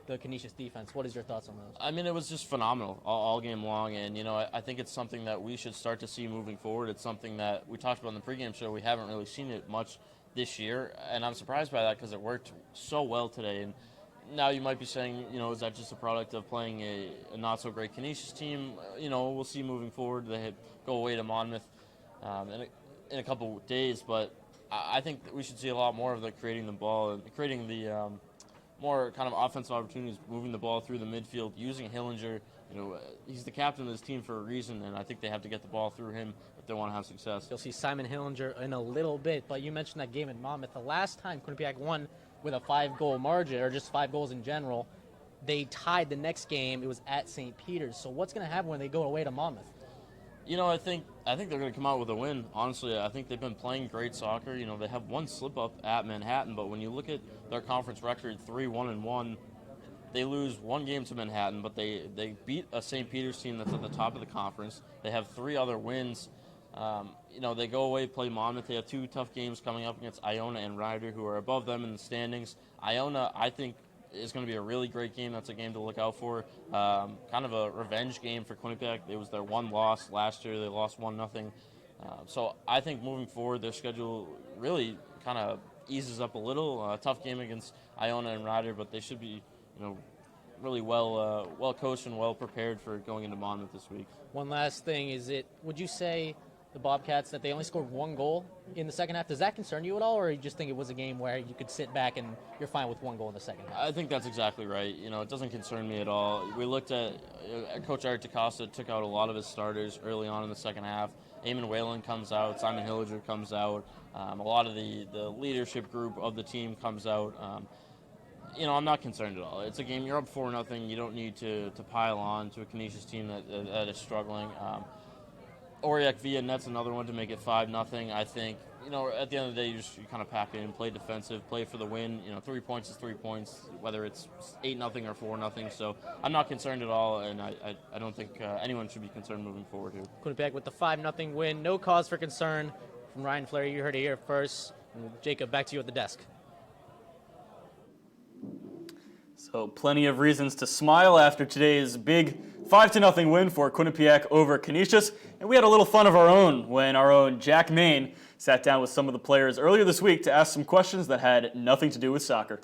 the Canisius defense. What is your thoughts on those? I mean, it was just phenomenal all game long, and I think it's something that we should start to see moving forward. It's something that we talked about in the pregame show. We haven't really seen it much this year, and I'm surprised by that because it worked so well today. And now you might be saying, is that just a product of playing a not-so-great Canisius team? We'll see moving forward. They go away to Monmouth in a couple days, but I think that we should see a lot more of the creating the ball and creating the more kind of offensive opportunities, moving the ball through the midfield, using Hillinger. He's the captain of this team for a reason, and I think they have to get the ball through him if they want to have success. You'll see Simon Hillinger in a little bit, but you mentioned that game in Monmouth. The last time Quinnipiac won with a 5-goal margin, or just 5 goals in general, they tied the next game. It was at St. Peter's. So what's going to happen when they go away to Monmouth? I think they're going to come out with a win. Honestly, I think they've been playing great soccer. They have one slip-up at Manhattan, but when you look at their conference record, 3-1-1, they lose one game to Manhattan, but they beat a St. Peter's team that's at the top of the conference. They have 3 other wins. They go away, play Monmouth. They have 2 tough games coming up against Iona and Ryder, who are above them in the standings. Iona, I think, is going to be a really great game. That's a game to look out for. Kind of a revenge game for Quinnipiac. It was their one loss last year. They lost 1-0. So I think moving forward, their schedule really kind of eases up a little. A tough game against Iona and Ryder, but they should be, really well coached and well prepared for going into Monmouth this week. One last thing, would you say the Bobcats that they only scored 1 goal in the second half? Does that concern you at all, or you just think it was a game where you could sit back and you're fine with 1 goal in the second half? I think that's exactly right. It doesn't concern me at all. We looked at Coach Eric DaCosta took out a lot of his starters early on in the second half. Eamon Whalen comes out, Simon Hillinger comes out, a lot of the leadership group of the team comes out. I'm not concerned at all. It's a game, you're up 4-0. You don't need to pile on to a Canisius team that is struggling. Aurillac Villa net's another one to make it 5-0. I think, at the end of the day, you kind of pack in, play defensive, play for the win. 3 points is 3 points, whether it's 8-0 or 4-0. So I'm not concerned at all, and I don't think anyone should be concerned moving forward here. Quinnipiac with the 5-0 win. No cause for concern from Ryan Flaherty. You heard it here first. And Jacob, back to you at the desk. So plenty of reasons to smile after today's big 5-0 win for Quinnipiac over Canisius. And we had a little fun of our own when our own Jack Main sat down with some of the players earlier this week to ask some questions that had nothing to do with soccer.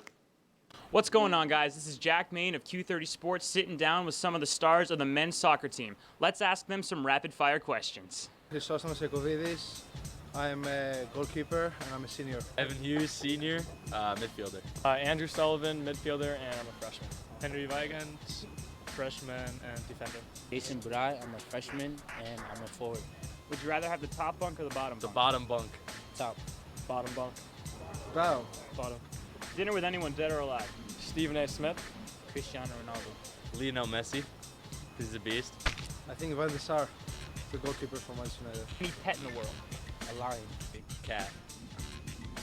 What's going on, guys? This is Jack Main of Q30 Sports sitting down with some of the stars of the men's soccer team. Let's ask them some rapid-fire questions. Chrysostomos Ekovidis. I'm a goalkeeper and I'm a senior. Evan Hughes, senior, midfielder. Andrew Sullivan, midfielder, and I'm a freshman. Henry Weigand, freshman and defender. Jason Burai, I'm a freshman and I'm a forward. Would you rather have the top bunk or the bottom bunk? The bottom bunk. Top. Bottom bunk. Bottom. Bottom. Dinner with anyone dead or alive? Stephen A. Smith. Cristiano Ronaldo. Lionel Messi, he's a beast. I think Van der Sar, the goalkeeper for Manchester United. Any pet in the world? A lion. Big cat.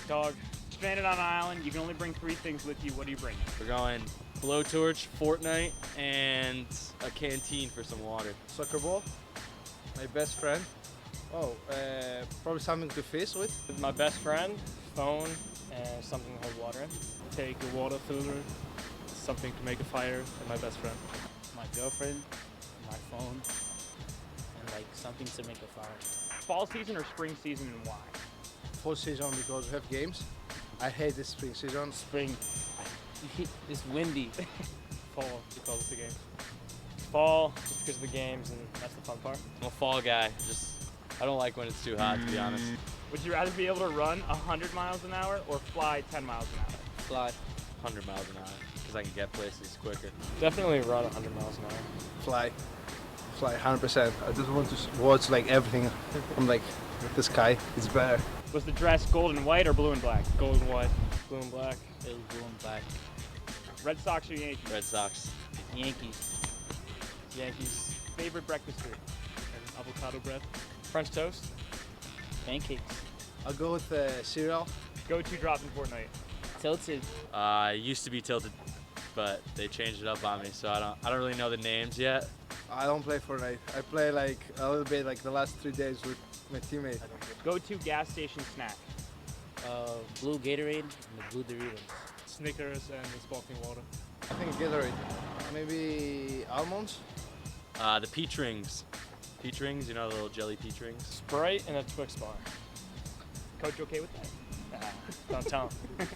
Dog. Stranded on an island, you can only bring 3 things with you. What do you bring? We're going blowtorch, Fortnite, and a canteen for some water. Soccer ball. My best friend. Probably something to fish with. My best friend, phone, and something to hold water in. Take a water filter, something to make a fire, and my best friend. My girlfriend, my phone, and something to make a fire. Fall season or spring season, and why? Fall season because we have games. I hate this spring season. Spring. It's windy. Fall because of the games. fall, just because of the games, and that's the fun part. I'm a fall guy. I don't like when it's too hot, to be honest. Would you rather be able to run 100 miles an hour or fly 10 miles an hour? Fly 100 miles an hour because I can get places quicker. Definitely run 100 miles an hour. Fly 100%. I just want to watch like everything from like the sky. It's better. Was the dress gold and white or blue and black? Gold and white, blue and black. It was blue and black. Red Sox or Yankees? Red Sox. Yankees. Yankees. Favorite breakfast food? And avocado bread. French toast. Pancakes. I'll go with cereal. Go-to drop in Fortnite? Tilted. I used to be tilted, but they changed it up on me, so I don't really know the names yet. I don't play Fortnite. I play like a little bit like the last 3 days with my teammate. Go-to gas station snack? Blue Gatorade and the blue Doritos. Snickers and the sparkling water. I think Gatorade. Maybe almonds. The peach rings. Peach rings, you know, the little jelly peach rings. Sprite and a Twix bar. Coach okay with that? Don't tell him.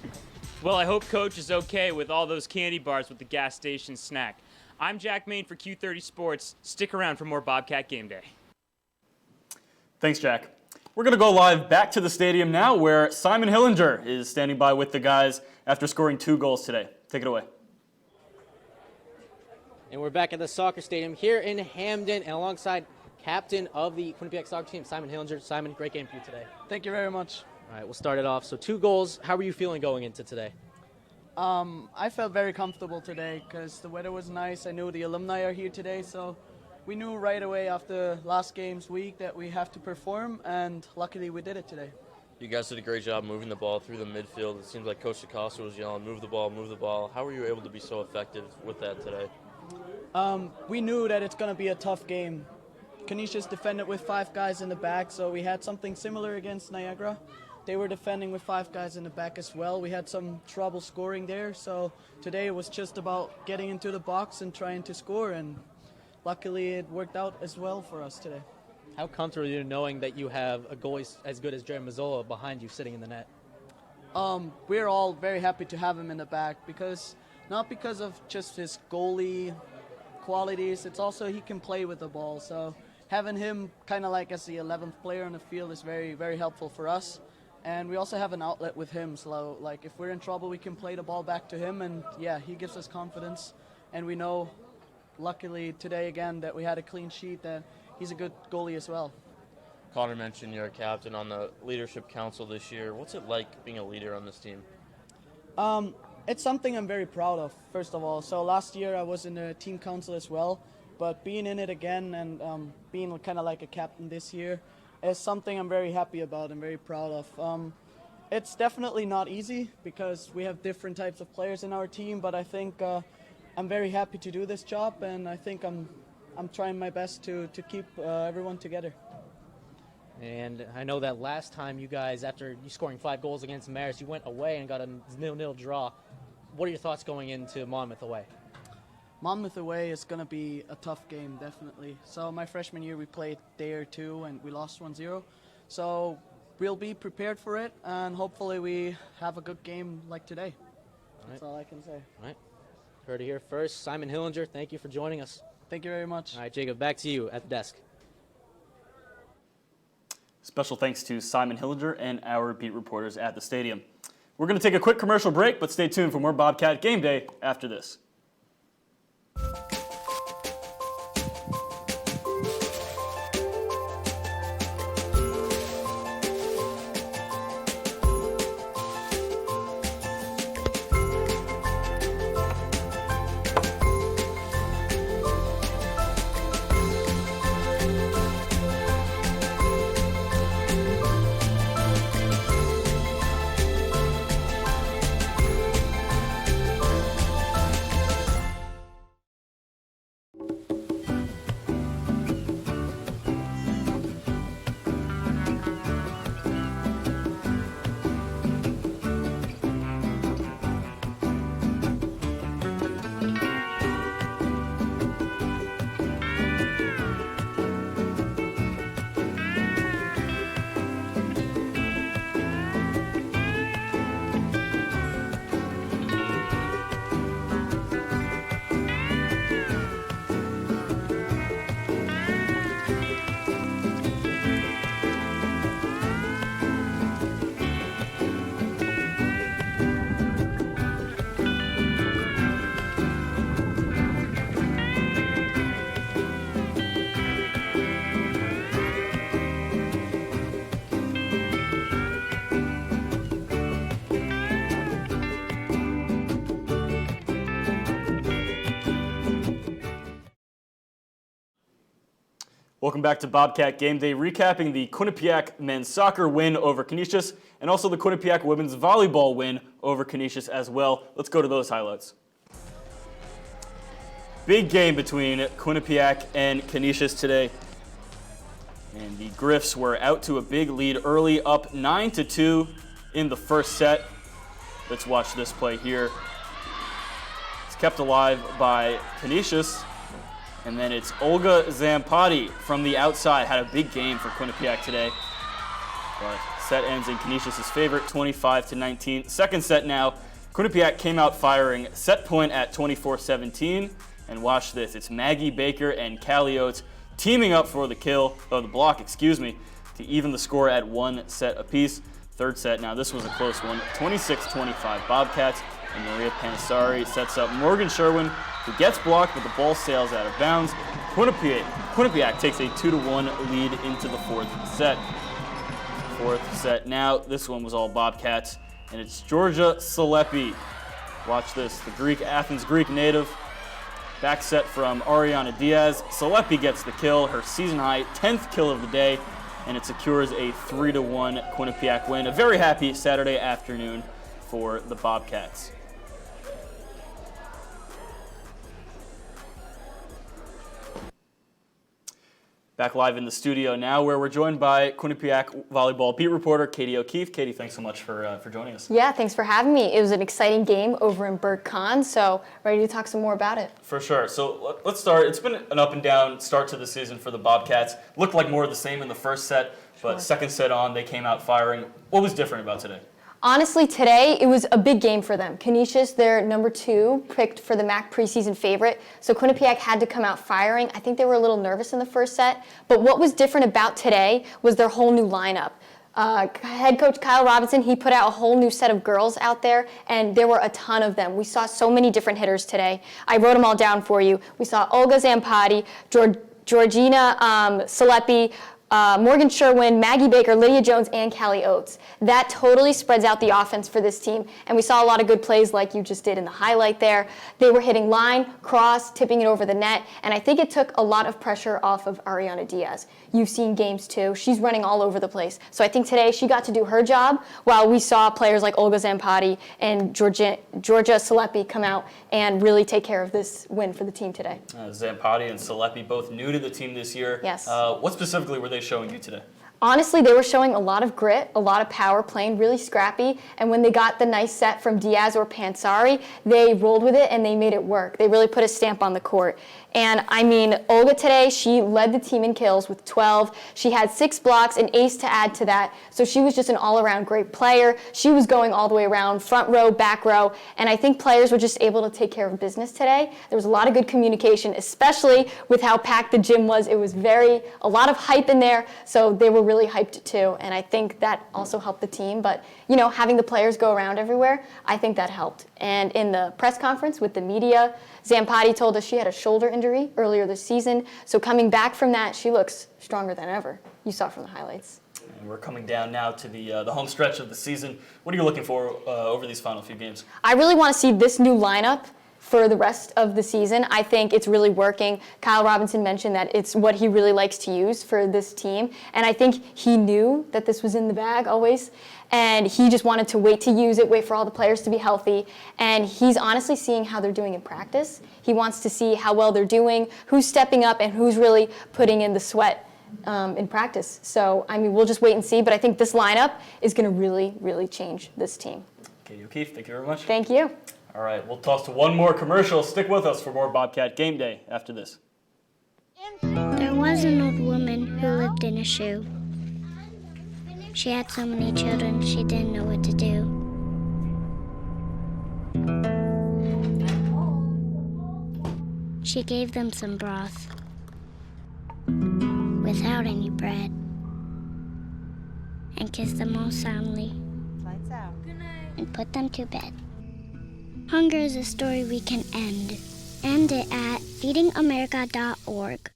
Well, I hope Coach is okay with all those candy bars with the gas station snack. I'm Jack Main for Q30 Sports. Stick around for more Bobcat Game Day. Thanks, Jack. We're going to go live back to the stadium now where Simon Hillinger is standing by with the guys after scoring 2 goals today. Take it away. And we're back at the soccer stadium here in Hamden and alongside captain of the Quinnipiac soccer team, Simon Hillinger. Simon, great game for you today. Thank you very much. All right, we'll start it off. So 2 goals. How were you feeling going into today? I felt very comfortable today because the weather was nice. I knew the alumni are here today, so we knew right away after last game's week that we have to perform, and luckily we did it today. You guys did a great job moving the ball through the midfield. It seems like Coach DeCosta was yelling, move the ball, move the ball. How were you able to be so effective with that today? We knew that it's going to be a tough game. Canisius defended with 5 guys in the back, so we had something similar against Niagara. They were defending with 5 guys in the back as well. We had some trouble scoring there, so today it was just about getting into the box and trying to score, and luckily it worked out as well for us today. How comfortable are you knowing that you have a goalie as good as Jeremy Mazzola behind you sitting in the net? We're all very happy to have him in the back, not because of just his goalie qualities, it's also he can play with the ball. So having him kind of like as the 11th player on the field is very, very helpful for us. And we also have an outlet with him, so like if we're in trouble, we can play the ball back to him, and yeah, he gives us confidence. And we know, luckily today again, that we had a clean sheet, that he's a good goalie as well. Connor mentioned you're a captain on the Leadership Council this year. What's it like being a leader on this team? It's something I'm very proud of, first of all. So last year I was in the team council as well, but being in it again and being kind of like a captain this year is something I'm very happy about and very proud of. It's definitely not easy because we have different types of players in our team, but I think I'm very happy to do this job, and I think I'm trying my best to keep everyone together. And I know that last time you guys, after you scoring 5 goals against Marist, you went away and got a 0-0 draw. What are your thoughts going into Monmouth away? Monmouth away is going to be a tough game, definitely. So my freshman year we played there too, and we lost 1-0. So we'll be prepared for it, and hopefully we have a good game like today. That's all I can say. All right. Heard it here first. Simon Hillinger, thank you for joining us. Thank you very much. All right, Jacob, back to you at the desk. Special thanks to Simon Hillinger and our beat reporters at the stadium. We're going to take a quick commercial break, but stay tuned for more Bobcat Game Day after this. Welcome back to Bobcat Game Day, recapping the Quinnipiac men's soccer win over Canisius and also the Quinnipiac women's volleyball win over Canisius as well. Let's go to those highlights. Big game between Quinnipiac and Canisius today. And the Griffs were out to a big lead early, up 9-2 in the first set. Let's watch this play here. It's kept alive by Canisius. And then it's Olga Zampati from the outside. Had a big game for Quinnipiac today. But set ends in Canisius' favor, 25-19. Second set now. Quinnipiac came out firing. Set point at 24-17. And watch this. It's Maggie Baker and Callie Oates teaming up for the block, to even the score at 1 set apiece. Third set now. This was a close one. 26-25 Bobcats. And Maria Panasari sets up Morgan Sherwin, who gets blocked, but the ball sails out of bounds. Quinnipiac takes a 2-1 lead into the fourth set. Fourth set now. This one was all Bobcats, and it's Georgia Salepi. Watch this. The Athens Greek native. Back set from Ariana Diaz. Salepi gets the kill, her season high 10th kill of the day, and it secures a 3-1 Quinnipiac win. A very happy Saturday afternoon for the Bobcats. Back live in the studio now, where we're joined by Quinnipiac volleyball beat reporter Katie O'Keefe. Katie, thanks so much for joining us. Yeah, thanks for having me. It was an exciting game over in Burt Con, so ready to talk some more about it. For sure. So let's start. It's been an up and down start to the season for the Bobcats. Looked like more of the same in the first set, but second set on, they came out firing. What was different about today? Honestly, today, it was a big game for them. Canisius, their number 2, picked for the MAC preseason favorite, so Quinnipiac had to come out firing. I think they were a little nervous in the first set, but what was different about today was their whole new lineup. Head coach Kyle Robinson, he put out a whole new set of girls out there, and there were a ton of them. We saw so many different hitters today. I wrote them all down for you. We saw Olga Zampati, Georgina Salepi, Morgan Sherwin, Maggie Baker, Lydia Jones, and Callie Oates. That totally spreads out the offense for this team, and we saw a lot of good plays like you just did in the highlight there. They were hitting line, cross, tipping it over the net, and I think it took a lot of pressure off of Ariana Diaz. You've seen games too. She's running all over the place. So I think today she got to do her job while we saw players like Olga Zampati and Georgia Salepi come out and really take care of this win for the team today. Zampati and Salepi both new to the team this year. Yes. What specifically were they showing you today? Honestly, they were showing a lot of grit, a lot of power, playing really scrappy, and when they got the nice set from Diaz or Pansari, they rolled with it and they made it work. They really put a stamp on the court. And I mean, Olga today, she led the team in kills with 12. She had 6 blocks, an ace to add to that. So she was just an all-around great player. She was going all the way around, front row, back row. And I think players were just able to take care of business today. There was a lot of good communication, especially with how packed the gym was. It was a lot of hype in there. So they were really hyped too. And I think that also helped the team. But, you know, having the players go around everywhere, I think that helped. And in the press conference with the media, Zampati told us she had a shoulder injury earlier this season, so coming back from that, she looks stronger than ever. You saw from the highlights. And we're coming down now to the home stretch of the season. What are you looking for over these final few games? I really want to see this new lineup for the rest of the season. I think it's really working. Kyle Robinson mentioned that it's what he really likes to use for this team, and I think he knew that this was in the bag always, and he just wanted to wait to use it, wait for all the players to be healthy, and he's honestly seeing how they're doing in practice. He wants to see how well they're doing, who's stepping up, and who's really putting in the sweat in practice. So, I mean, we'll just wait and see, but I think this lineup is going to really, really change this team. Katie O'Keefe, thank you very much. Thank you. All right, we'll toss to one more commercial. Stick with us for more Bobcat Game Day after this. There was an old woman who lived in a shoe. She had so many children, she didn't know what to do. She gave them some broth without any bread and kissed them all soundly and put them to bed. Hunger is a story we can end. End it at feedingamerica.org.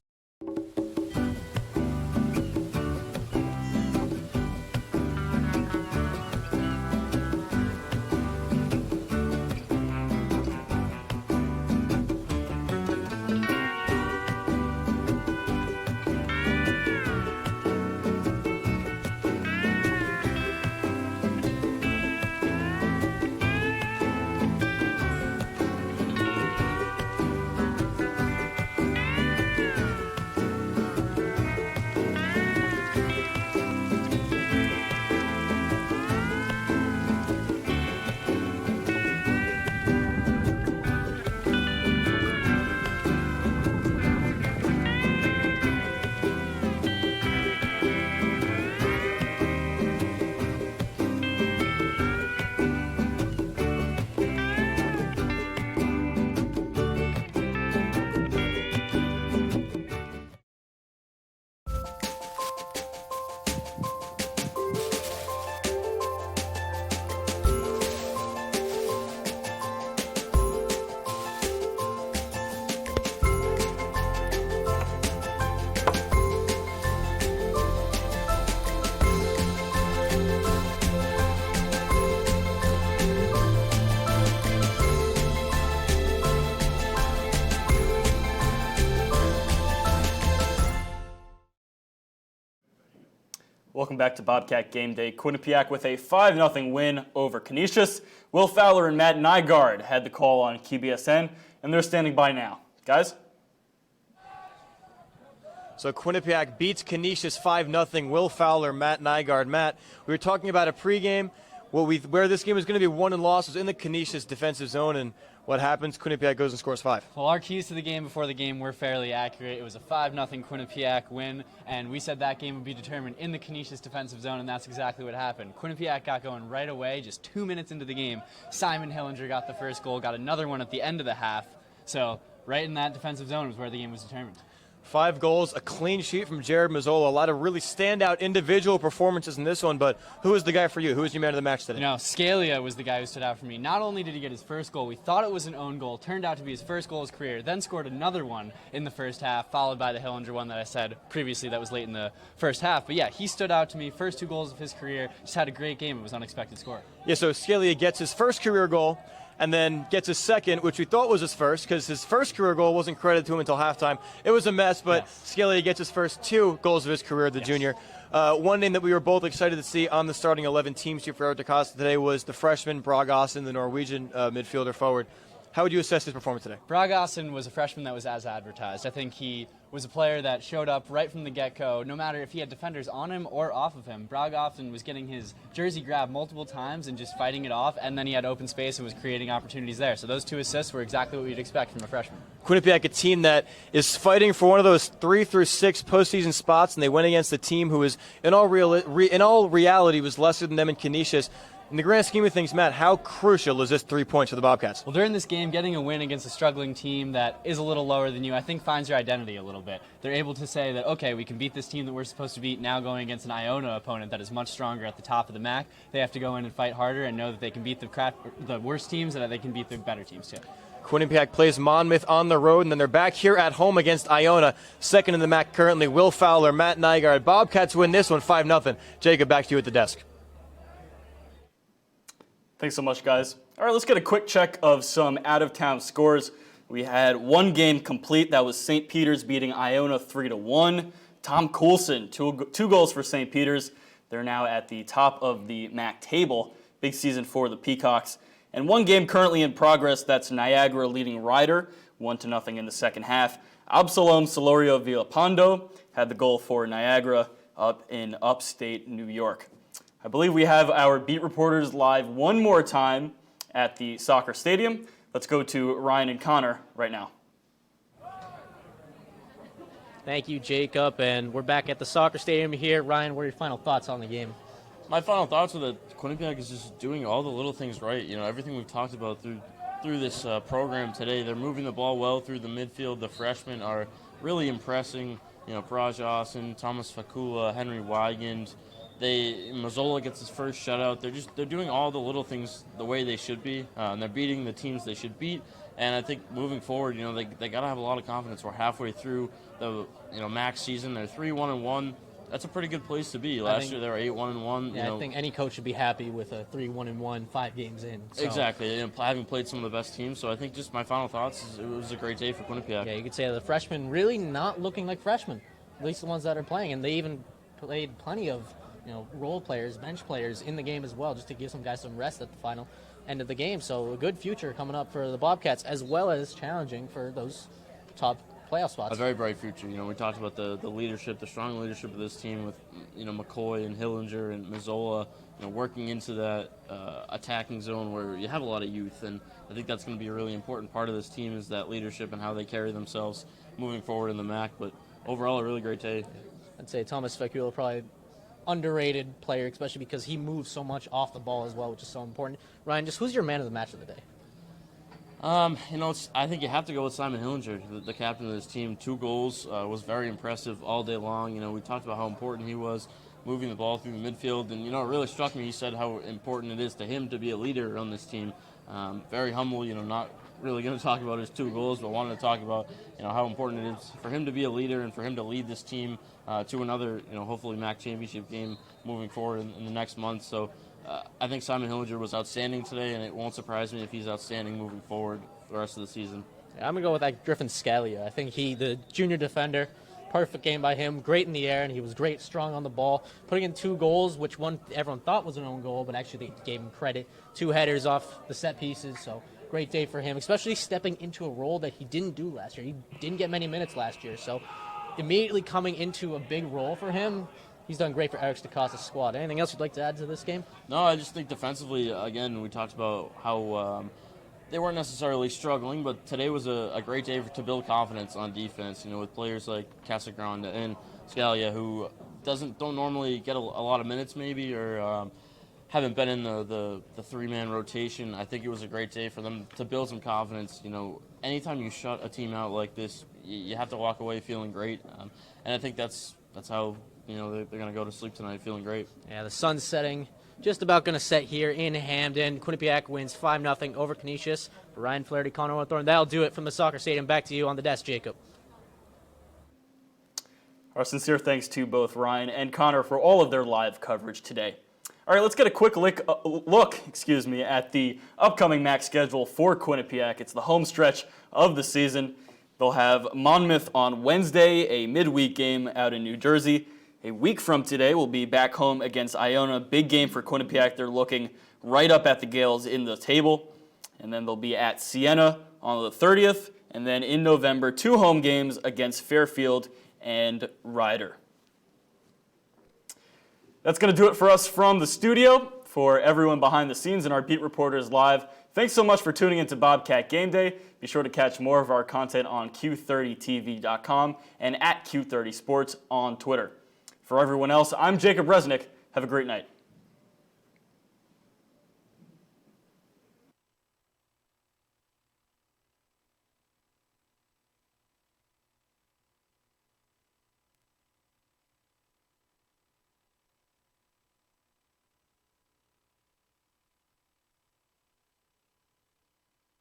Welcome back to Bobcat Game Day. Quinnipiac with a 5-0 win over Canisius. Will Fowler and Matt Nygaard had the call on KBSN, and they're standing by now. Guys? So Quinnipiac beats Canisius 5-0. Will Fowler, Matt Nygaard. Matt, we were talking about a pregame. Where this game was going to be won and lost was in the Canisius defensive zone, and what happens? Quinnipiac goes and scores 5. Well, our keys to the game before the game were fairly accurate. It was a 5-0 Quinnipiac win, and we said that game would be determined in the Canisius defensive zone, and that's exactly what happened. Quinnipiac got going right away, just 2 minutes into the game. Simon Hillinger got the first goal, got another one at the end of the half. So right in that defensive zone was where the game was determined. 5 goals, a clean sheet from Jared Mazzola. A lot of really standout individual performances in this one, but who was the guy for you? Who was your man of the match today? You know, Scalia was the guy who stood out for me. Not only did he get his first goal, we thought it was an own goal. Turned out to be his first goal of his career. Then scored another one in the first half, followed by the Hillinger one that I said previously that was late in the first half. But yeah, he stood out to me. First 2 goals of his career. Just had a great game. It was an unexpected score. Yeah, so Scalia gets his first career goal, and then gets his second, which we thought was his first, because his first career goal wasn't credited to him until halftime. It was a mess, but Scalia gets his first 2 goals of his career, the junior. One name that we were both excited to see on the starting 11 team sheet for Eric DaCosta today was the freshman Bragassen, the Norwegian midfielder forward. How would you assess his performance today? Bragassen was a freshman that was as advertised. I think he was a player that showed up right from the get-go, no matter if he had defenders on him or off of him. Bragassen was getting his jersey grabbed multiple times and just fighting it off, and then he had open space and was creating opportunities there. So those 2 assists were exactly what you'd expect from a freshman. Quinnipiac, a team that is fighting for one of those 3 through 6 postseason spots, and they went against a team who is, in all reality, was lesser than them in Canisius. In the grand scheme of things, Matt, how crucial is this 3 points for the Bobcats? Well, during this game, getting a win against a struggling team that is a little lower than you, I think finds your identity a little bit. They're able to say that, okay, we can beat this team that we're supposed to beat now going against an Iona opponent that is much stronger at the top of the MAC. They have to go in and fight harder and know that they can beat the worst teams and that they can beat the better teams too. Quinnipiac plays Monmouth on the road, and then they're back here at home against Iona. Second in the MAC currently, Will Fowler, Matt Nygaard. Bobcats win this one 5-0. Jacob, back to you at the desk. Thanks so much, guys. All right, let's get a quick check of some out-of-town scores. We had one game complete. That was St. Peter's beating Iona 3-1. Tom Coulson, two goals for St. Peter's. They're now at the top of the MAC table. Big season for the Peacocks. And one game currently in progress. That's Niagara leading Ryder 1-0 in the second half. Absalom Solorio Villapando had the goal for Niagara up in upstate New York. I believe we have our beat reporters live one more time at the soccer stadium. Let's go to Ryan and Connor right now. Thank you, Jacob. And we're back at the soccer stadium here. Ryan, what are your final thoughts on the game? My final thoughts are that Quinnipiac is just doing all the little things right. You know, everything we've talked about through this program today. They're moving the ball well through the midfield. The freshmen are really impressing. You know, Bragassen, Thomas Fakula, Henry Weigand. Mazzola gets his first shutout. They're doing all the little things the way they should be, and they're beating the teams they should beat. And I think moving forward, you know, they got to have a lot of confidence. We're halfway through the MAC season. They're 3-1-1. That's a pretty good place to be. Last year they were 8-1-1. Yeah, I think any coach should be happy with a 3-1-1, 5 games in. So. Exactly, and having played some of the best teams. So I think just my final thoughts is it was a great day for Quinnipiac. Yeah, you could say the freshmen really not looking like freshmen, at least the ones that are playing, and they even played plenty of role players, bench players in the game as well, just to give some guys some rest at the final end of the game. So a good future coming up for the Bobcats, as well as challenging for those top playoff spots. A very bright future. You know, we talked about the leadership, the strong leadership of this team with, McCoy and Hillinger and Mazzola, working into that attacking zone where you have a lot of youth. And I think that's going to be a really important part of this team is that leadership and how they carry themselves moving forward in the MAC. But overall, a really great day. I'd say Thomas Fakula probably underrated player, especially because he moves so much off the ball as well, which is so important. Ryan, just who's your man of the match of the day? I think you have to go with Simon Hillinger, the captain of this team. 2 goals, was very impressive all day long. We talked about how important he was moving the ball through the midfield. And, it really struck me, he said how important it is to him to be a leader on this team. Very humble, not really going to talk about his 2 goals, but wanted to talk about, how important it is for him to be a leader and for him to lead this team to another, hopefully MAC championship game moving forward in the next month. So I think Simon Hillinger was outstanding today, and it won't surprise me if he's outstanding moving forward for the rest of the season. Yeah, I'm going to go with Griffin Scalia. I think the junior defender, Perfect game by him. Great in the air, and he was great, strong on the ball. Putting in 2 goals, which one everyone thought was an own goal, but actually they gave him credit. 2 headers off the set pieces, so great day for him, especially stepping into a role that he didn't do last year. He didn't get many minutes last year, so immediately coming into a big role for him, he's done great for Eric Stacosta's squad. Anything else you'd like to add to this game? No, I just think defensively, again, we talked about how they weren't necessarily struggling, but today was a great day to build confidence on defense, with players like Casagrande and Scalia, who don't normally get a lot of minutes maybe, or haven't been in the 3-man rotation. I think it was a great day for them to build some confidence. Anytime you shut a team out like this, you have to walk away feeling great, and I think that's how they're going to go to sleep tonight feeling great. Yeah, the sun's setting. Just about going to set here in Hamden. Quinnipiac wins 5-0 over Canisius. For Ryan Flaherty, Connor Orthorn, that'll do it from the soccer stadium. Back to you on the desk, Jacob. Our sincere thanks to both Ryan and Connor for all of their live coverage today. All right, let's get a quick look at the upcoming MAC schedule for Quinnipiac. It's the home stretch of the season. They'll have Monmouth on Wednesday, a midweek game out in New Jersey. A week from today, we'll be back home against Iona. Big game for Quinnipiac. They're looking right up at the Gales in the table. And then they'll be at Siena on the 30th. And then in November, 2 home games against Fairfield and Ryder. That's going to do it for us from the studio. For everyone behind the scenes and our beat reporters live, thanks so much for tuning into Bobcat Game Day. Be sure to catch more of our content on Q30TV.com and at Q30 Sports on Twitter. For everyone else, I'm Jacob Resnick. Have a great night.